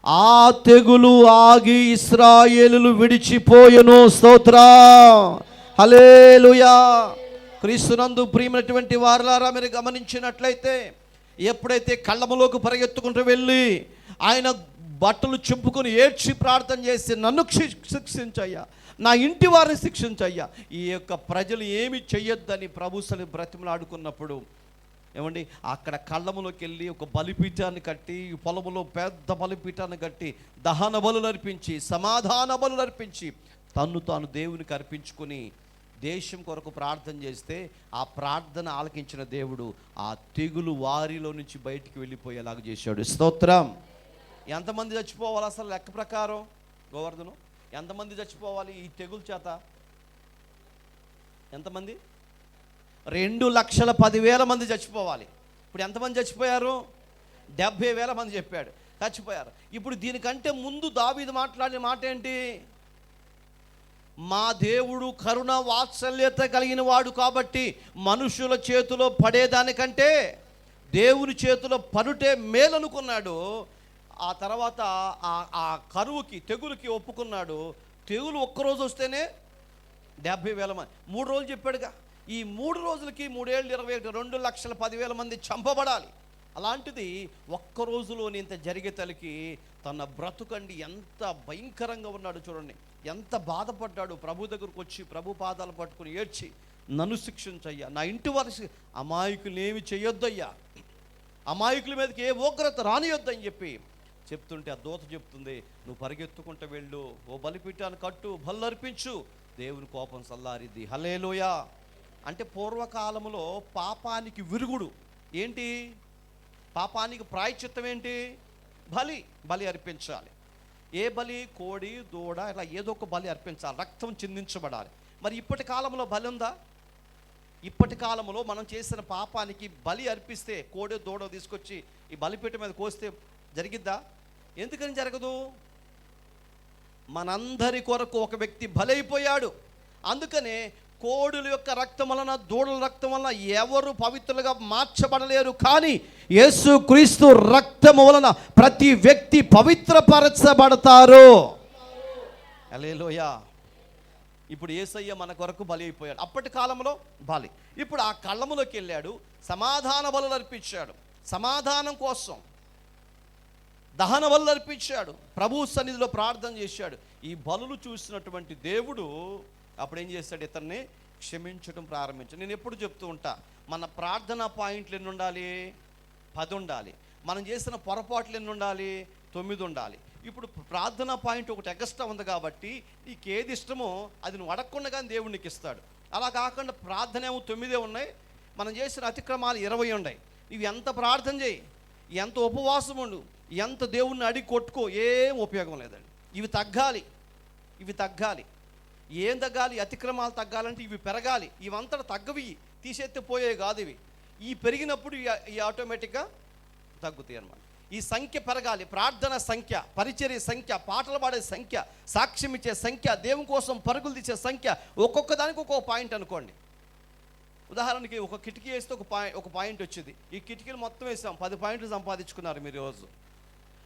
ఆ తెగులు ఆగి ఇశ్రాయేలులు విడిచిపోయెను. స్తోత్రం, హల్లెలూయా. క్రీస్తునందు ప్రియమైనటువంటి వారలారా, మీరు గమనించినట్లయితే ఎప్పుడైతే కళ్ళములోకి పరిగెత్తుకుంటూ వెళ్ళి ఆయన బట్టలు చింపుకొని ఏడ్చి ప్రార్థన చేసి, నన్ను శిక్షించయ్యా, నా ఇంటి వారిని శిక్షించయ్యా, ఈ యొక్క ప్రజలు ఏమి చెయ్యొద్దని ప్రభువుని బ్రతిమలాడుకున్నప్పుడు ఏమండి, అక్కడ కళ్ళములోకి వెళ్ళి ఒక బలిపీఠాన్ని కట్టి, పొలములో పెద్ద బలిపీఠాన్ని కట్టి దహన బలులు అర్పించి సమాధాన బలులు అర్పించి తన్ను తాను దేవునికి అర్పించుకొని దేశం కొరకు ప్రార్థన చేస్తే ఆ ప్రార్థన ఆలకించిన దేవుడు ఆ తెగులు వారిలో నుంచి బయటికి వెళ్ళిపోయేలాగా చేశాడు. స్తోత్రం. ఎంతమంది చచ్చిపోవాలి అసలు లెక్క ప్రకారం? గోవర్ధను, ఎంతమంది చచ్చిపోవాలి ఈ తెగులు చేత? ఎంతమంది? 2,10,000 మంది చచ్చిపోవాలి. ఇప్పుడు ఎంతమంది చచ్చిపోయారు? 70,000 మంది చెప్పాడు, చచ్చిపోయారు. ఇప్పుడు దీనికంటే ముందు దావీదు మాట్లాడిన మాట ఏంటి? మా దేవుడు కరుణ వాత్సల్యత కలిగిన వాడు కాబట్టి మనుషుల చేతిలో పడేదానికంటే దేవుని చేతిలో పడుటే మేలనుకున్నాడు. ఆ తర్వాత ఆ కరువుకి తెగులుకి ఒప్పుకున్నాడు. తెగులు ఒక్కరోజు వస్తేనే 70,000 మంది, 3 రోజులు చెప్పాడుగా. ఈ 3 రోజులకి 3 ఏళ్ళు 21, 2,10,000 మంది చంపబడాలి. అలాంటిది ఒక్క రోజులోని ఇంత జరిగేతలకి తన బ్రతుకండి ఎంత భయంకరంగా ఉన్నాడు చూడండి, ఎంత బాధపడ్డాడు. ప్రభు దగ్గరకు వచ్చి ప్రభు పాదాలు పట్టుకుని ఏడ్చి, నన్ను శిక్షించయ్యా, నా ఇంటి వారి అమాయకులు ఏమి చేయొద్దయ్యా, అమాయకుల మీదకి ఏ ఉగ్రత రానియొద్దని చెప్పి చెప్తుంటే ఆ దూత చెప్తుంది, నువ్వు పరిగెత్తుకుంటూ వెళ్ళు, ఓ బలిపీఠాన్ని కట్టు, బలు అర్పించు, దేవుని కోపం సల్లారిద్ది. హల్లెలూయా. అంటే పూర్వకాలంలో పాపానికి విరుగుడు ఏంటి? పాపానికి ప్రాయశ్చిత్తం ఏంటి? బలి అర్పించాలి. ఏ బలి? కోడి, దూడ, ఇలా ఏదో ఒక బలి అర్పించాలి, రక్తం చిందించబడాలి. మరి ఇప్పటి కాలంలో బలి ఉందా? ఇప్పటి కాలంలో మనం చేసిన పాపానికి బలి అర్పిస్తే, కోడి దూడ తీసుకొచ్చి ఈ బలిపీఠం మీద కోస్తే జరిగిద్దా? ఎందుకని జరగదు? మనందరి కొరకు ఒక వ్యక్తి బలైపోయాడు. అందుకనే కోడుల యొక్క రక్తం వలన, దూడల రక్తం వలన ఎవరు పవిత్రులుగా మార్చబడలేరు. కానీ యేసు క్రీస్తు రక్తము వలన ప్రతి వ్యక్తి పవిత్రపరచబడతారు. హల్లెలూయా. ఇప్పుడు యేసయ్య మన కొరకు బలి అయిపోయాడు. అప్పటి కాలంలో బలి. ఇప్పుడు ఆ కళ్ళములోకి వెళ్ళాడు, సమాధాన బలులు అర్పించాడు, సమాధానం కోసం దహన బలులు అర్పించాడు, ప్రభు సన్నిధిలో ప్రార్థన చేశాడు. ఈ బలులు చూసినటువంటి దేవుడు అప్పుడు ఏం చేస్తాడు? ఇతన్ని క్షమించడం ప్రారంభించాడు. నేను ఎప్పుడు చెప్తూ ఉంటా, మన ప్రార్థనా పాయింట్లు ఎన్ని ఉండాలి? 10 ఉండాలి. మనం చేసిన పొరపాట్లు ఎన్ని ఉండాలి? 9 ఉండాలి. ఇప్పుడు ప్రార్థనా పాయింట్ ఒకటి ఎగస్ట్రా ఉంది కాబట్టి నీకు ఏది ఇష్టమో అది నువ్వు అడగకుండా కానీ దేవుడు నీకు ఇస్తాడు. అలా కాకుండా ప్రార్థన ఏమో 9 ఉన్నాయి, మనం చేసిన అతిక్రమాలు 20 ఉన్నాయి. నువ్వు ఎంత ప్రార్థన చేయి, ఎంత ఉపవాసం ఉండు, ఎంత దేవుణ్ణి అడిగి కొట్టుకో, ఏం ఉపయోగం లేదండి. ఇవి తగ్గాలి, ఇవి తగ్గాలి. ఏం తగ్గాలి? అతిక్రమాలు తగ్గాలంటే ఇవి పెరగాలి. ఇవంతటా తగ్గవి, తీసేస్తే పోయేవి కాదు. ఇవి పెరిగినప్పుడు ఇవి ఆటోమేటిక్గా తగ్గుతాయి అన్నమాట. ఈ సంఖ్య పెరగాలి. ప్రార్థన సంఖ్య, పరిచర్య సంఖ్య, పాటలు పాడే సంఖ్య, సాక్ష్యం ఇచ్చే సంఖ్య, దేవుని కోసం పరుగులు తీసే సంఖ్య, ఒక్కొక్క దానికి ఒక్కొక్క పాయింట్ అనుకోండి. ఉదాహరణకి ఒక కిటికీ వేస్తే ఒక పాయింట్ వచ్చింది. ఈ కిటికీలు మొత్తం వేసాం, 10 పాయింట్లు సంపాదించుకున్నారు మీరు రోజు.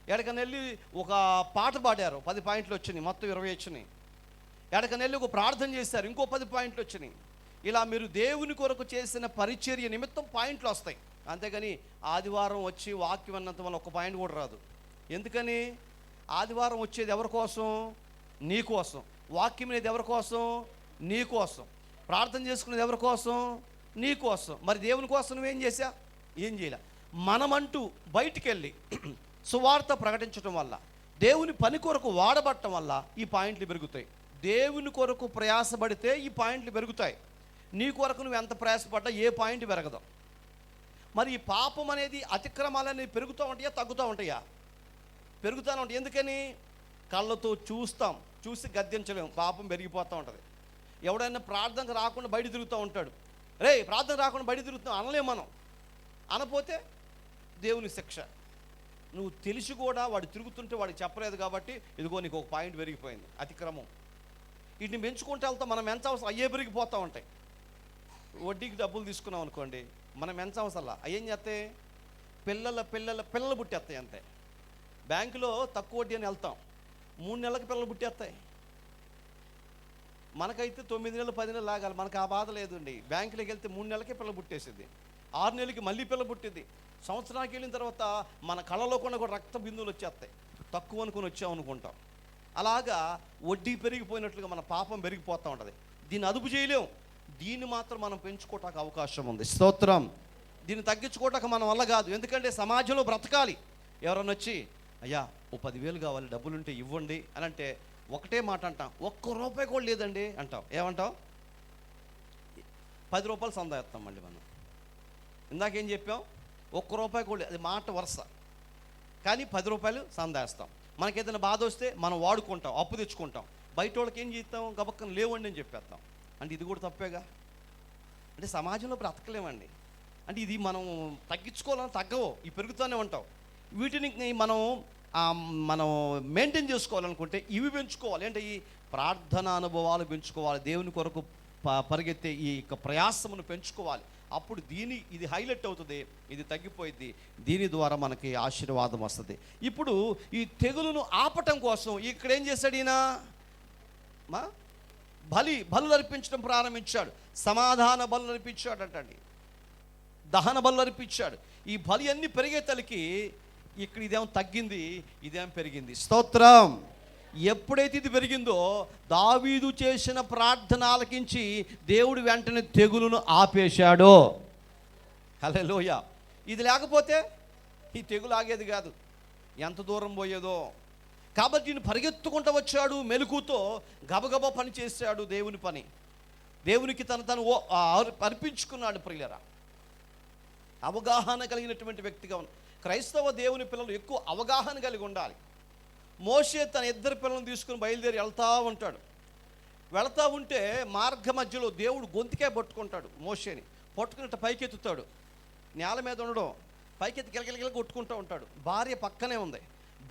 ఎక్కడికైనా వెళ్ళి ఒక పాట పాడారు, 10 పాయింట్లు వచ్చినాయి, మొత్తం 20 వచ్చినాయి. ఎక్కడికైనా వెళ్ళి ఒక ప్రార్థన చేశారు, ఇంకో 10 పాయింట్లు వచ్చినాయి. ఇలా మీరు దేవుని కొరకు చేసిన పరిచర్య నిమిత్తం పాయింట్లు వస్తాయి. అంతేగాని ఆదివారం వచ్చి వాక్యం అన్నంత వల్ల ఒక పాయింట్ కూడా రాదు. ఎందుకని? ఆదివారం వచ్చేది ఎవరి కోసం? నీ కోసం. వాక్యం అనేది ఎవరి కోసం? నీ కోసం. ప్రార్థన చేసుకునేది ఎవరి కోసం? నీ కోసం. మరి దేవుని కోసం నువ్వేం చేశా? ఏం చేయలే. మనమంటూ బయటికి వెళ్ళి సువార్త ప్రకటించడం వల్ల, దేవుని పని కొరకు వాడబట్టడం వల్ల ఈ పాయింట్లు పెరుగుతాయి. దేవుని కొరకు ప్రయాసపడితే ఈ పాయింట్లు పెరుగుతాయి. నీ కొరకు నువ్వు ఎంత ప్రయాసపడ్డా ఏ పాయింట్ పెరగదు. మరి ఈ పాపం అనేది, అతిక్రమాలనేవి పెరుగుతూ ఉంటాయా తగ్గుతూ ఉంటాయా? పెరుగుతూనే ఉంటాయి. ఎందుకని? కళ్ళతో చూసి గద్దించలేము, పాపం పెరిగిపోతూ ఉంటుంది. ఎవడైనా ప్రార్థనకు రాకుండా బయట తిరుగుతూ ఉంటాడు, రే ప్రార్థన రాకుండా బయట తిరుగుతాం అనలేము మనం. అనపోతే దేవుని శిక్ష. నువ్వు తెలిసి కూడా వాడు తిరుగుతుంటే వాడికి చెప్పలేదు కాబట్టి ఇదిగో నీకు ఒక పాయింట్ పెరిగిపోయింది, అతిక్రమం. వీటిని పెంచుకుంటే వెళ్తాం, మనం ఎంత అవసరం అయ్యే పెరిగిపోతూ ఉంటాయి. వడ్డీకి డబ్బులు తీసుకున్నాం అనుకోండి, మనం ఎంత అవసరంలా అయ్యేం చేస్తాయి? పిల్లలు పుట్టేస్తాయి అంతే. బ్యాంకులో తక్కువ వడ్డీ అని వెళ్తాం, 3 నెలలకు పిల్లలు పుట్టేస్తాయి. మనకైతే 9 నెలలు 10 నెలలు లాగాలి, మనకు ఆ బాధ లేదండి. బ్యాంకులోకి వెళ్తే 3 నెలలకే పిల్ల పుట్టేసింది, 6 నెలలకి మళ్ళీ పిల్ల పుట్టింది. సంవత్సరానికి వెళ్ళిన తర్వాత మన కళ్ళలో కూడా రక్త బిందువులు వచ్చేస్తాయి, తక్కువ అనుకుని వచ్చాం అనుకుంటాం. అలాగా వడ్డీ పెరిగిపోయినట్లుగా మన పాపం పెరిగిపోతూ ఉంటుంది. దీన్ని అదుపు చేయలేం, దీన్ని మాత్రం మనం పెంచుకోవటానికి అవకాశం ఉంది. స్తోత్రం. దీన్ని తగ్గించుకోవటానికి మన వల్ల కాదు. ఎందుకంటే సమాజంలో బ్రతకాలి. ఎవరన్నా వచ్చి అయ్యా ఓ 10,000 కావాలి, డబ్బులుంటే ఇవ్వండి అని అంటే ఒకటే మాట అంటాం, ₹1 కూడా లేదండి అంటాం. ఏమంటాం? ₹10 సందా వేస్తాం మళ్ళీ మనం. ఇందాకేం చెప్పాం? ₹1 కూడా, అది మాట వరుస. కానీ ₹10 సందా వేస్తాం. మనకేదైనా బాధ వస్తే మనం వాడుకుంటాం, అప్పు తెచ్చుకుంటాం. బయట వాళ్ళకి ఏం చేస్తాం? గబక్కన లేవండి అని చెప్పేస్తాం. అంటే ఇది కూడా తప్పేగా. అంటే సమాజంలో బ్రతకలేమండి. అంటే ఇది మనం తగ్గించుకోవాలని తగ్గవు, ఇవి పెరుగుతూనే ఉంటాం. వీటిని మనం మెయింటైన్ చేసుకోవాలనుకుంటే ఇవి పెంచుకోవాలి. అంటే ఈ ప్రార్థన అనుభవాలు పెంచుకోవాలి, దేవుని కొరకు పరిగెత్తే ఈ యొక్క ప్రయాసమును పెంచుకోవాలి. అప్పుడు ఇది హైలైట్ అవుతుంది, ఇది తగ్గిపోయింది. దీని ద్వారా మనకి ఆశీర్వాదం వస్తుంది. ఇప్పుడు ఈ తెగులును ఆపటం కోసం ఇక్కడ ఏం చేశాడు ఈయన? బలులు అర్పించడం ప్రారంభించాడు. సమాధాన బలులు అర్పించాడు అంటండి, దహన బలులు అర్పించాడు. ఈ బలి అన్నీ పెరిగే తలకి ఇక్కడ ఇదేమో తగ్గింది, ఇదేమో పెరిగింది. స్తోత్రం. ఎప్పుడైతే ఇది పెరిగిందో దావీదు చేసిన ప్రార్థన ఆలకించి దేవుడు వెంటనే తెగులును ఆపేశాడు. హల్లెలూయా. ఇది లేకపోతే ఈ తెగులు ఆగేది కాదు, ఎంత దూరం పోయేదో. కాబట్టి ఈయన పరిగెత్తుకుంటూ వచ్చాడు, మెలకుతో గబగబా పని చేశాడు. దేవుని పని, దేవునికి తను అర్పించుకున్నాడు. ప్రియులరా, అవగాహన కలిగినటువంటి వ్యక్తిగా ఉన్న క్రైస్తవ దేవుని పిల్లలు ఎక్కువ అవగాహన కలిగి ఉండాలి. మోషే తన 2 పిల్లలను తీసుకుని బయలుదేరి వెళ్తా ఉంటే మార్గ మధ్యలో దేవుడు గొంతుకే పట్టుకుంటాడు. మోషేని పట్టుకున్నట్టు పైకెత్తుతాడు, నేల మీద ఉండడం, పైకెత్తి గిలగిలగిల కొట్టుకుంటూ ఉంటాడు. భార్య పక్కనే ఉంది.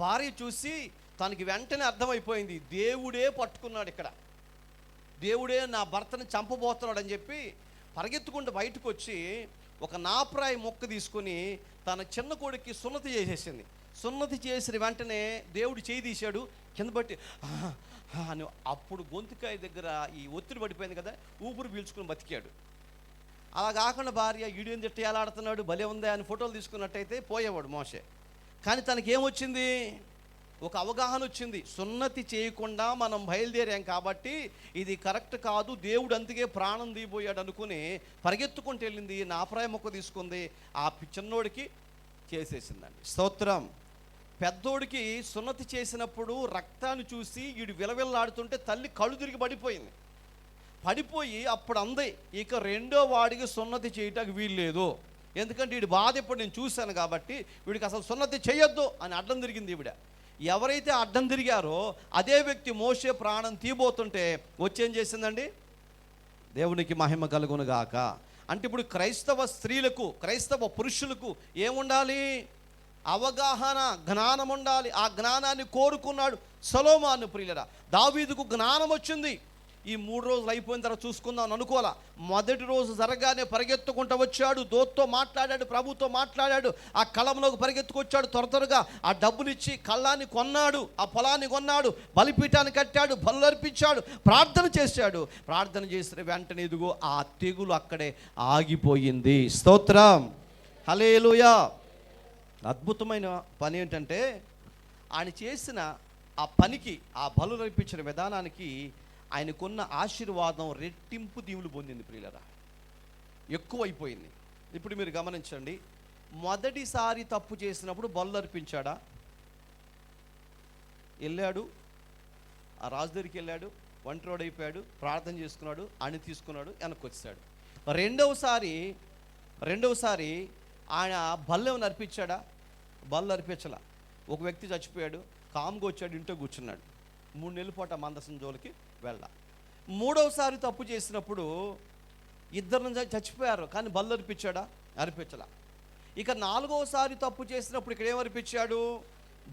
భార్య చూసి తనకి వెంటనే అర్థమైపోయింది, దేవుడే పట్టుకున్నాడు, ఇక్కడ దేవుడే నా భర్తని చంపబోతున్నాడు అని చెప్పి పరిగెత్తుకుంటూ బయటకు వచ్చి ఒక నాప్రాయి మొక్క తీసుకొని తన చిన్న కొడుక్కి సున్నతి చేసేసింది. సున్నతి చేసిన వెంటనే దేవుడు చేయి తీశాడు, కింద బట్టి అని. అప్పుడు గొంతుకాయ దగ్గర ఈ ఒత్తిడి పడిపోయింది కదా, ఊపిరి పీల్చుకుని బతికాడు. అలా కాకుండా భార్య ఈడేం తిట్టి ఎలాడుతున్నాడు, భలే ఉందా అని ఫోటోలు తీసుకున్నట్టయితే పోయేవాడు మోషే. కానీ తనకేమొచ్చింది? ఒక అవగాహన వచ్చింది. సున్నతి చేయకుండా మనం బయలుదేరాం కాబట్టి ఇది కరెక్ట్ కాదు, దేవుడు అందుకే ప్రాణం దిగిపోయాడు అనుకుని పరిగెత్తుకుంటూ వెళ్ళింది, నాప్రాయ మొక్క తీసుకుంది, ఆ చిన్నోడికి చేసేసిందండి. స్తోత్రం. పెద్దోడికి సున్నతి చేసినప్పుడు రక్తాన్ని చూసి వీడు విలవిల్లాడుతుంటే తల్లి కళ్ళు తిరిగి పడిపోయి అప్పుడు అంది, ఇక రెండో వాడికి సున్నతి చేయటానికి వీల్లేదు, ఎందుకంటే వీడి బాధ ఇప్పుడు నేను చూశాను కాబట్టి వీడికి అసలు సున్నతి చేయొద్దు అని అడ్డం తిరిగింది ఈవిడ. ఎవరైతే అడ్డం తిరిగారో అదే వ్యక్తి మోషే ప్రాణం తీయబోతుంటే వచ్చేం చేసిందండి? దేవునికి మహిమ కలుగునుగాక. అంటే ఇప్పుడు క్రైస్తవ స్త్రీలకు, క్రైస్తవ పురుషులకు ఏముండాలి? అవగాహన, జ్ఞానం ఉండాలి. ఆ జ్ఞానాన్ని కోరుకున్నాడు సొలొమోను. ప్రియులరా, దావీదుకు జ్ఞానం వచ్చింది. ఈ 3 రోజులు అయిపోయిన తర్వాత చూసుకుందాం అనుకోవాలా. మొదటి రోజు జరగానే పరిగెత్తుకుంటూ వచ్చాడు, దూతతో మాట్లాడాడు, ప్రభుతో మాట్లాడాడు, ఆ కళ్ళంలోకి పరిగెత్తుకొచ్చాడు. త్వరగా ఆ డబ్బులు ఇచ్చి కళ్ళాన్ని కొన్నాడు, ఆ పొలాన్ని కొన్నాడు, బలిపీఠాన్ని కట్టాడు, బలులు అర్పించాడు, ప్రార్థన చేశాడు. ప్రార్థన చేసిన వెంటనే ఇదిగో ఆ తెగులు అక్కడే ఆగిపోయింది. స్తోత్రం, హల్లెలూయా. అద్భుతమైన పని ఏంటంటే ఆయన చేసిన ఆ పనికి, ఆ బలులు అర్పించిన విధానానికి ఆయనకున్న ఆశీర్వాదం రెట్టింపు దీవులు పొందింది. ప్రియులరా, ఎక్కువైపోయింది. ఇప్పుడు మీరు గమనించండి, మొదటిసారి తప్పు చేసినప్పుడు బలులు అర్పించాడా? వెళ్ళాడు, ఆ రాజు దగ్గరికి వెళ్ళాడు, ఒంటరోడు అయిపోయాడు, ప్రార్థన చేసుకున్నాడు, అణి తీసుకున్నాడు, వెనక్కి వచ్చాడు. రెండవసారి ఆయన బల్లు ఏమైనా అర్పించాడా? బల్లు అర్పించలా. ఒక వ్యక్తి చచ్చిపోయాడు, కామ్గా వచ్చాడు, ఇంట్లో కూర్చున్నాడు. 3 నెలల పాటు ఆ మందసం జోలికి వెళ్ళా. మూడవసారి తప్పు చేసినప్పుడు ఇద్దరు చచ్చిపోయారు, కానీ బల్లు అర్పించాడా? అర్పించలా. ఇక 4వసారి తప్పు చేసినప్పుడు ఇక్కడ ఏమర్పించాడు?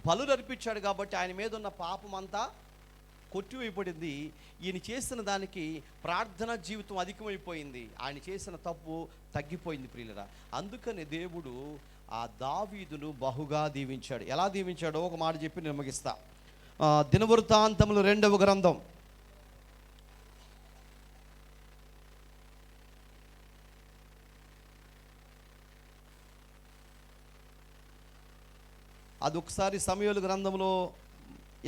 బలులు అర్పించాడు. కాబట్టి ఆయన మీద ఉన్న పాపం అంతా కొట్టివేయబడింది. ఈయన చేసిన దానికి ప్రార్థనా జీవితం అధికమైపోయింది, ఆయన చేసిన తప్పు తగ్గిపోయింది. ప్రియులరా, అందుకని దేవుడు ఆ దావీదును బహుగా దీవించాడు. ఎలా దీవించాడో ఒక మాట చెప్పి నేను ముగిస్తా. దినవృత్తాంతములు 2వ గ్రంథం 1 సమూయేలు గ్రంథంలో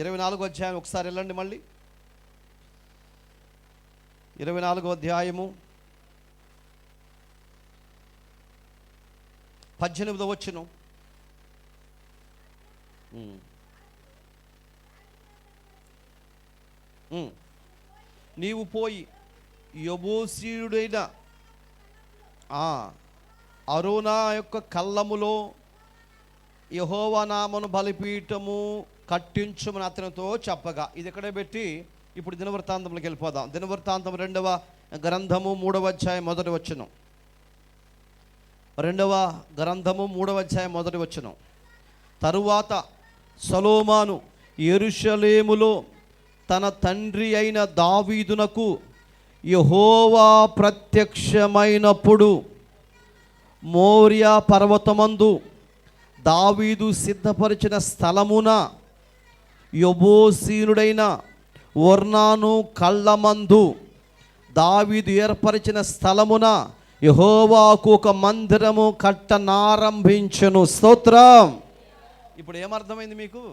24వ అధ్యాయం ఒకసారి వెళ్ళండి. మళ్ళీ 24వ అధ్యాయము 18వ వచనం. నీవు పోయి యెబూసీయుడైన అరోనా యొక్క కళ్ళములో యెహోవా నామమున బలిపీఠము కట్టించుమని అతనితో చెప్పగా. ఇది ఇక్కడే పెట్టి ఇప్పుడు దినవృత్తాంతంలోకి వెళ్ళిపోదాం. దినవృత్తాంతం 2వ గ్రంథము 3వ అధ్యాయం 1వ వచనం. 2వ గ్రంథము 3వ అధ్యాయం 1వ వచనం. తరువాత సొలొమోను యెరూషలేములో తన తండ్రి అయిన దావీదునకు యెహోవా ప్రత్యక్షమైనప్పుడు మోరియా పర్వతమందు దావీదు సిద్ధపరిచిన స్థలమున యెబూసీయుడైన ఒర్నాను కళ్ళమందు దావీదు ఏర్పరిచిన స్థలమున యెహోవాకు ఒక మందిరము కట్టనారంభించెను. స్తోత్రం. ఇప్పుడు ఏమర్థమైంది మీకు?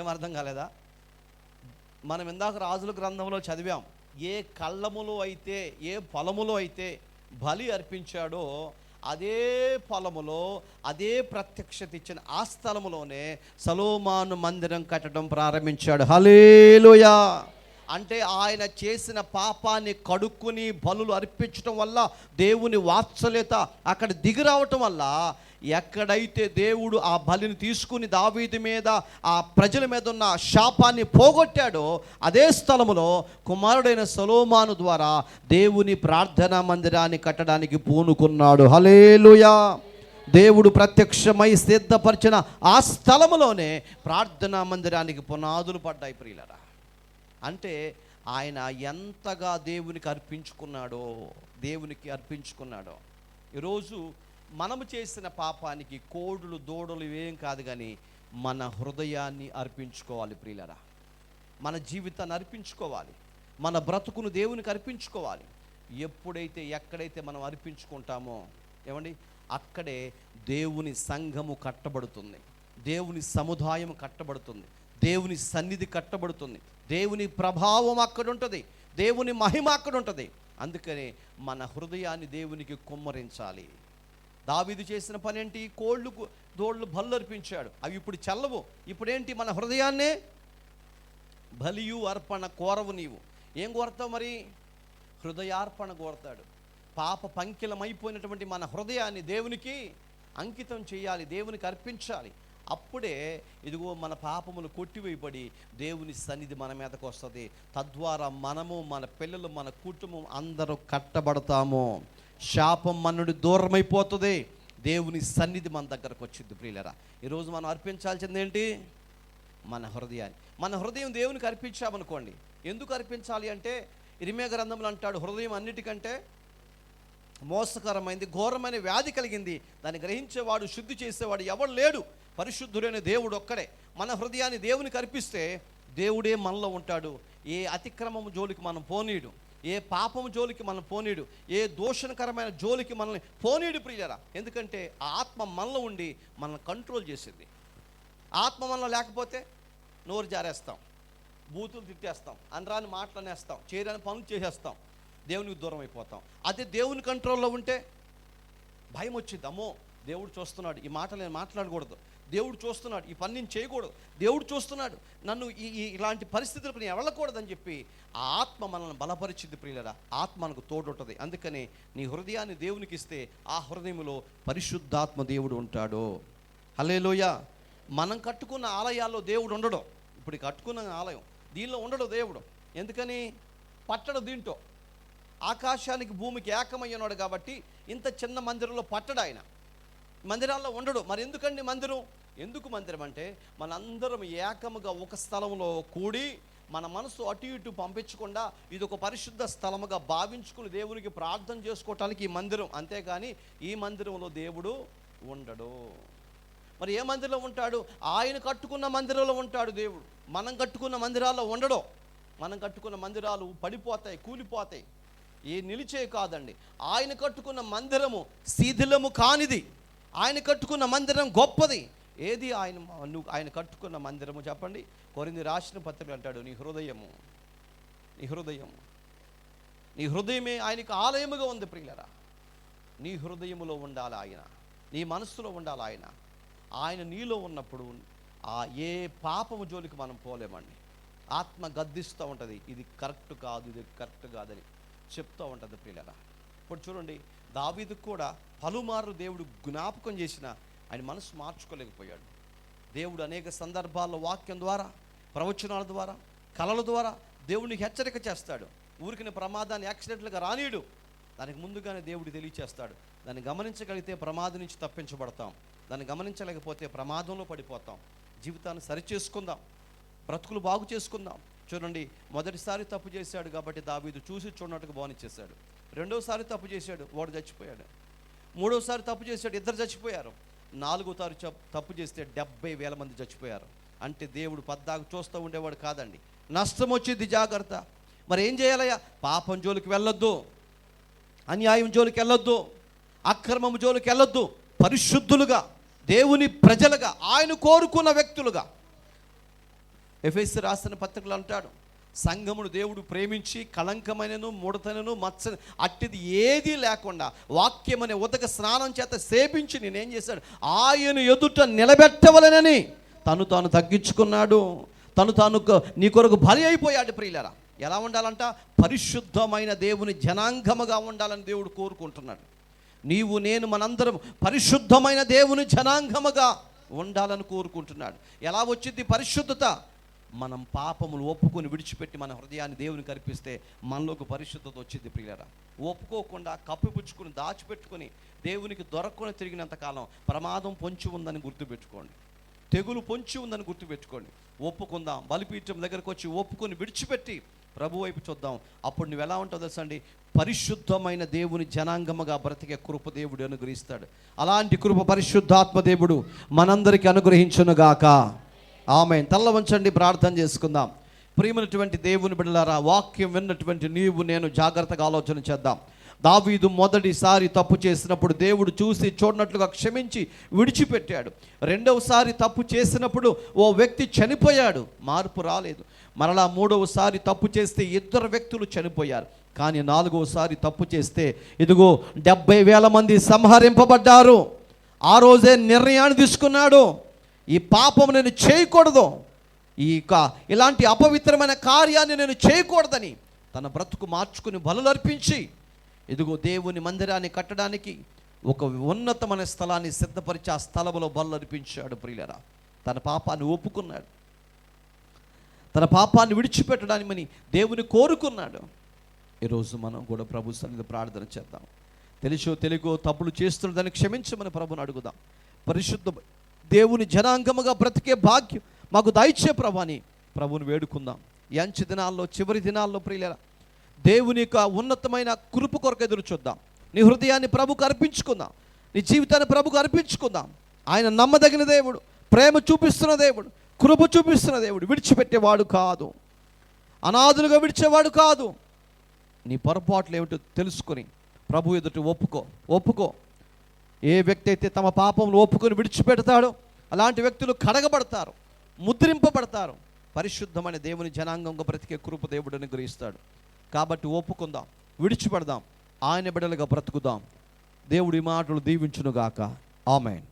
ఏమర్థం కాలేదా? మనం ఇందాక రాజుల గ్రంథంలో చదివాం, ఏ కళ్ళములో అయితే, ఏ పొలములో అయితే బలి అర్పించాడో అదే పొలములో, అదే ప్రత్యక్షత ఇచ్చిన ఆ స్థలములోనే సొలొమోను మందిరం కట్టడం ప్రారంభించాడు. హల్లెలూయా. అంటే ఆయన చేసిన పాపాన్ని కడుక్కుని బలులు అర్పించడం వల్ల దేవుని వాత్సల్యత అక్కడ దిగి రావటం వల్ల ఎక్కడైతే దేవుడు ఆ బలిని తీసుకుని దావీదు మీద, ఆ ప్రజల మీద ఉన్న శాపాన్ని పోగొట్టాడో అదే స్థలములో కుమారుడైన సొలొమోను ద్వారా దేవుని ప్రార్థనా మందిరాన్ని కట్టడానికి పూనుకున్నాడు. హల్లెలూయా. దేవుడు ప్రత్యక్షమై సిద్ధపరిచిన ఆ స్థలములోనే ప్రార్థనా మందిరానికి పునాదులు పడ్డాయి. ప్రియులరా, అంటే ఆయన ఎంతగా దేవునికి అర్పించుకున్నాడో. ఈరోజు మనము చేసిన పాపానికి కోడులు దూడలు ఏం కాదు, కానీ మన హృదయాన్ని అర్పించుకోవాలి. ప్రియులరా, మన జీవితాన్ని అర్పించుకోవాలి, మన బ్రతుకును దేవునికి అర్పించుకోవాలి. ఎక్కడైతే మనం అర్పించుకుంటామో ఏమండి, అక్కడే దేవుని సంఘము కట్టబడుతుంది, దేవుని సముదాయం కట్టబడుతుంది, దేవుని సన్నిధి కట్టబడుతుంది, దేవుని ప్రభావం అక్కడ ఉంటుంది, దేవుని మహిమ అక్కడ ఉంటుంది. అందుకనే మన హృదయాన్ని దేవునికి కుమ్మరించాలి. దావీదు చేసిన పని ఏంటి? దోళ్ళు బలు అర్పించాడు, అవి ఇప్పుడు చల్లవు. ఇప్పుడేంటి? మన హృదయాన్నే బలియు అర్పణ కోరవు. నీవు ఏం కోరతావు మరి? హృదయార్పణ కోరతాడు. పాప పంకిలమైపోయినటువంటి మన హృదయాన్ని దేవునికి అంకితం చేయాలి, దేవునికి అర్పించాలి. అప్పుడే ఇదిగో మన పాపములు కొట్టివేయబడి దేవుని సన్నిధి మన మీదకు వస్తుంది. తద్వారా మనము, మన పిల్లలు, మన కుటుంబం అందరూ కట్టబడతాము. శాపం మన నుండి దూరం అయిపోతుంది. దేవుని సన్నిధి మన దగ్గరకు వచ్చింది. ప్రియులరా, ఈరోజు మనం అర్పించాల్సింది ఏంటి? మన హృదయాన్ని. మన హృదయం దేవునికి అర్పించామనుకోండి. ఎందుకు అర్పించాలి అంటే ఇర్మీయా గ్రంథంలో అంటాడు, హృదయం అన్నిటికంటే మోసకరమైంది, ఘోరమైన వ్యాధి కలిగింది, దాన్ని గ్రహించేవాడు, శుద్ధి చేసేవాడు ఎవడు లేడు, పరిశుద్ధుడైన దేవుడు ఒక్కడే. మన హృదయాన్ని దేవునికి అర్పిస్తే దేవుడే మనలో ఉంటాడు. ఏ అతిక్రమము జోలికి మనం పోనీడు, ఏ పాపము జోలికి మనం పోనీడు, ఏ దోషణకరమైన జోలికి మనల్ని పోనీడు ప్రియులరా. ఎందుకంటే ఆ ఆత్మ మనలో ఉండి మనల్ని కంట్రోల్ చేసింది. ఆత్మ మనలో లేకపోతే నోరు జారేస్తాం, బూతులు తిట్టేస్తాం, అనరాని మాటలు అనేస్తాం, చేయరాని పనులు చేసేస్తాం, దేవునికి దూరం అయిపోతాం. అదే దేవుని కంట్రోల్లో ఉంటే భయం వచ్చింది. అమ్మో, దేవుడు చూస్తున్నాడు, ఈ మాటలు నేను మాట్లాడకూడదు, దేవుడు చూస్తున్నాడు, ఈ పని నేను చేయకూడదు, దేవుడు చూస్తున్నాడు, నన్ను ఇలాంటి పరిస్థితులకు నేను వెళ్ళకూడదని చెప్పి ఆ ఆత్మ మనల్ని బలపరిచింది ప్రియులరా. ఆత్మ మనకు తోడుంటుంది. అందుకని నీ హృదయాన్ని దేవునికి ఇస్తే ఆ హృదయంలో పరిశుద్ధాత్మ దేవుడు ఉంటాడు. హల్లెలూయా. మనం కట్టుకున్న ఆలయాల్లో దేవుడు ఉండడు. ఇప్పుడు కట్టుకున్న ఆలయం దీనిలో ఉండడు దేవుడు. ఎందుకని? పట్టడు దీంట్లో. ఆకాశానికి భూమికి ఏకమయ్యన్నాడు కాబట్టి ఇంత చిన్న మందిరంలో పట్టడు ఆయన. మందిరాల్లో ఉండడు. మరి ఎందుకండి మందిరం? ఎందుకు మందిరం అంటే మనందరం ఏకముగా ఒక స్థలంలో కూడి మన మనసు అటు ఇటు పంపించకుండా ఇది ఒక పరిశుద్ధ స్థలముగా భావించుకుని దేవునికి ప్రార్థన చేసుకోవటానికి ఈ మందిరం. అంతేగాని ఈ మందిరంలో దేవుడు ఉండడు. మరి ఏ మందిరంలో ఉంటాడు? ఆయన కట్టుకున్న మందిరంలో ఉంటాడు దేవుడు. మనం కట్టుకున్న మందిరాల్లో ఉండడు. మనం కట్టుకున్న మందిరాలు పడిపోతాయి, కూలిపోతాయి, ఏ నిలిచే కాదండి. ఆయన కట్టుకున్న మందిరము శిథిలము కానిది. ఆయన కట్టుకున్న మందిరం గొప్పది. ఏది ఆయన కట్టుకున్న మందిరము చెప్పండి? కొరింథీ రాసిన పత్రిక అంటాడు, నీ హృదయమే ఆయనకు ఆలయముగా ఉంది ప్రియులరా. నీ హృదయములో ఉండాలి ఆయన, నీ మనస్సులో ఉండాలి ఆయన. ఆయన నీలో ఉన్నప్పుడు ఏ పాపము జోలికి మనం పోలేమండి. ఆత్మ గద్దిస్తూ ఉంటుంది, ఇది కరెక్ట్ కాదు, ఇది కరెక్ట్ కాదని చెప్తూ ఉంటుంది ప్రియులరా. ఇప్పుడు చూడండి, దావీదుకు కూడా పలుమార్లు దేవుడు జ్ఞాపకం చేసిన ఆయన మనసు మార్చుకోలేకపోయాడు. దేవుడు అనేక సందర్భాల్లో వాక్యం ద్వారా, ప్రవచనాల ద్వారా, కళల ద్వారా దేవునికి హెచ్చరిక చేస్తాడు. ఊరికిన ప్రమాదాన్ని యాక్సిడెంట్లుగా రానీయడు. దానికి ముందుగానే దేవుడు తెలియచేస్తాడు. దాన్ని గమనించగలిగితే ప్రమాదం నుంచి తప్పించబడతాం, దాన్ని గమనించలేకపోతే ప్రమాదంలో పడిపోతాం. జీవితాన్ని సరిచేసుకుందాం, బ్రతుకులు బాగు చేసుకుందాం. చూడండి, మొదటిసారి తప్పు చేశాడు కాబట్టి దావీదు చూసి చూడనట్టుగా బానిచ్చేశాడు. రెండోసారి తప్పు చేశాడు, వాడు చచ్చిపోయాడు. మూడోసారి తప్పు చేశాడు, ఇద్దరు చచ్చిపోయారు. నాలుగోసారి తప్పు చేస్తే 70,000 మంది చచ్చిపోయారు. అంటే దేవుడు పద్దాకు చూస్తూ ఉండేవాడు కాదండి. నష్టం వచ్చింది, జాగ్రత్త. మరి ఏం చేయాలయ్యా? పాపం జోలికి వెళ్ళొద్దు, అన్యాయం జోలికి వెళ్ళొద్దు, అక్రమం జోలికి వెళ్ళొద్దు. పరిశుద్ధులుగా, దేవుని ప్రజలుగా, ఆయన కోరుకున్న వ్యక్తులుగా. ఎఫెసీ రాసిన పత్రికలు అంటాడు, సంఘమును దేవుడు ప్రేమించి కళంకమైనను ముడతనను మచ్చ అట్టిది ఏదీ లేకుండా వాక్యమనే ఉదక స్నానం చేత సేపించి నేనేం చేశాడు? ఆయన ఎదుట నిలబెట్టవలనని తాను తగ్గించుకున్నాడు. తాను నీ కొరకు బలి అయిపోయాడు ప్రియులరా. ఎలా ఉండాలంట? పరిశుద్ధమైన దేవుని జనాంగముగా ఉండాలని దేవుడు కోరుకుంటున్నాడు. నీవు నేను మనందరం పరిశుద్ధమైన దేవుని జనాంగముగా ఉండాలని కోరుకుంటున్నాడు. ఎలా వచ్చింది పరిశుద్ధత? మనం పాపములు ఒప్పుకొని విడిచిపెట్టి మన హృదయాన్ని దేవునికి అర్పిస్తే మనలోకి పరిశుద్ధత వచ్చింది ప్రియులరా. ఒప్పుకోకుండా కప్పిపుచ్చుకుని దాచిపెట్టుకుని దేవునికి దొరకకుండా తిరిగినంతకాలం ప్రమాదం పొంచి ఉందని గుర్తుపెట్టుకోండి, తెగులు పొంచి ఉందని గుర్తుపెట్టుకోండి. ఒప్పుకుందాం, బలిపీఠం దగ్గరకు వచ్చి ఒప్పుకొని విడిచిపెట్టి ప్రభు వైపు చూద్దాం. అప్పుడు నువ్వు ఎలా ఉంటావు తెలుసా అండి? పరిశుద్ధమైన దేవుని జనాంగముగా బ్రతికే కృప దేవుడు అనుగ్రహిస్తాడు. అలాంటి కృప పరిశుద్ధాత్మ దేవుడు మనందరికీ అనుగ్రహించునుగాక. ఆమేన్. తల్ల వంచండి, ప్రార్థన చేసుకుందాం. ప్రియమైనటువంటి దేవుని బిడ్డలారా, వాక్యం విన్నటువంటి నీవు నేను జాగ్రత్తగా ఆలోచన చేద్దాం. దావీదు మొదటిసారి తప్పు చేసినప్పుడు దేవుడు చూసి చూడనట్లుగా క్షమించి విడిచిపెట్టాడు. రెండవసారి తప్పు చేసినప్పుడు ఓ వ్యక్తి చనిపోయాడు, మార్పు రాలేదు. మరలా మూడవసారి తప్పు చేస్తే 2 వ్యక్తులు చనిపోయారు. కానీ 4వసారి తప్పు చేస్తే ఇదిగో 70,000 మంది సంహరింపబడ్డారు. ఆ రోజే నిర్ణయాన్ని తీసుకున్నాడు, ఈ పాపం నేను చేయకూడదు, ఇలాంటి అపవిత్రమైన కార్యాన్ని నేను చేయకూడదని తన బ్రతుకు మార్చుకుని బలులర్పించి ఇదిగో దేవుని మందిరాన్ని కట్టడానికి ఒక ఉన్నతమైన స్థలాన్ని సిద్ధపరిచి ఆ స్థలంలో బలు అర్పించాడు. ప్రియులరా, తన పాపాన్ని ఒప్పుకున్నాడు, తన పాపాన్ని విడిచిపెట్టడానికని దేవుని కోరుకున్నాడు. ఈరోజు మనం కూడా ప్రభు సన్నిధిలో ప్రార్థన చేద్దాం. తెలియకో తప్పులు చేస్తున్న దాన్ని క్షమించమని ప్రభుని అడుగుదాం. పరిశుద్ధ దేవుని జనాంగముగా బ్రతికే భాగ్యం మాకు దయచే ప్రభు అని ప్రభుని వేడుకుందాం. ఈ అంచె దినాల్లో, చివరి దినాల్లో ప్రియులరా, దేవుని యొక్క ఉన్నతమైన కృప కొరకు ఎదురు చూద్దాం. నీ హృదయాన్ని ప్రభుకు అర్పించుకుందాం, నీ జీవితాన్ని ప్రభుకు అర్పించుకుందాం. ఆయన నమ్మదగిన దేవుడు, ప్రేమ చూపిస్తున్న దేవుడు, కృప చూపిస్తున్న దేవుడు, విడిచిపెట్టేవాడు కాదు, అనాథులుగా విడిచేవాడు కాదు. నీ పొరపాట్లు ఏమిటో తెలుసుకొని ప్రభు ఎదుట ఒప్పుకో. ఏ వ్యక్తి అయితే తమ పాపంలో ఒప్పుకొని విడిచిపెడతాడో అలాంటి వ్యక్తులు కడగబడతారు, ముద్రింపబడతారు. పరిశుద్ధమైన దేవుని జనాంగంగా బ్రతికే కృప దేవుడు అనుగ్రహిస్తాడు. కాబట్టి ఒప్పుకుందాం, విడిచిపెడదాం, ఆయన బిడ్డలుగా బ్రతుకుదాం. దేవుడి మాటలు దీవించునుగాక. ఆమేన్.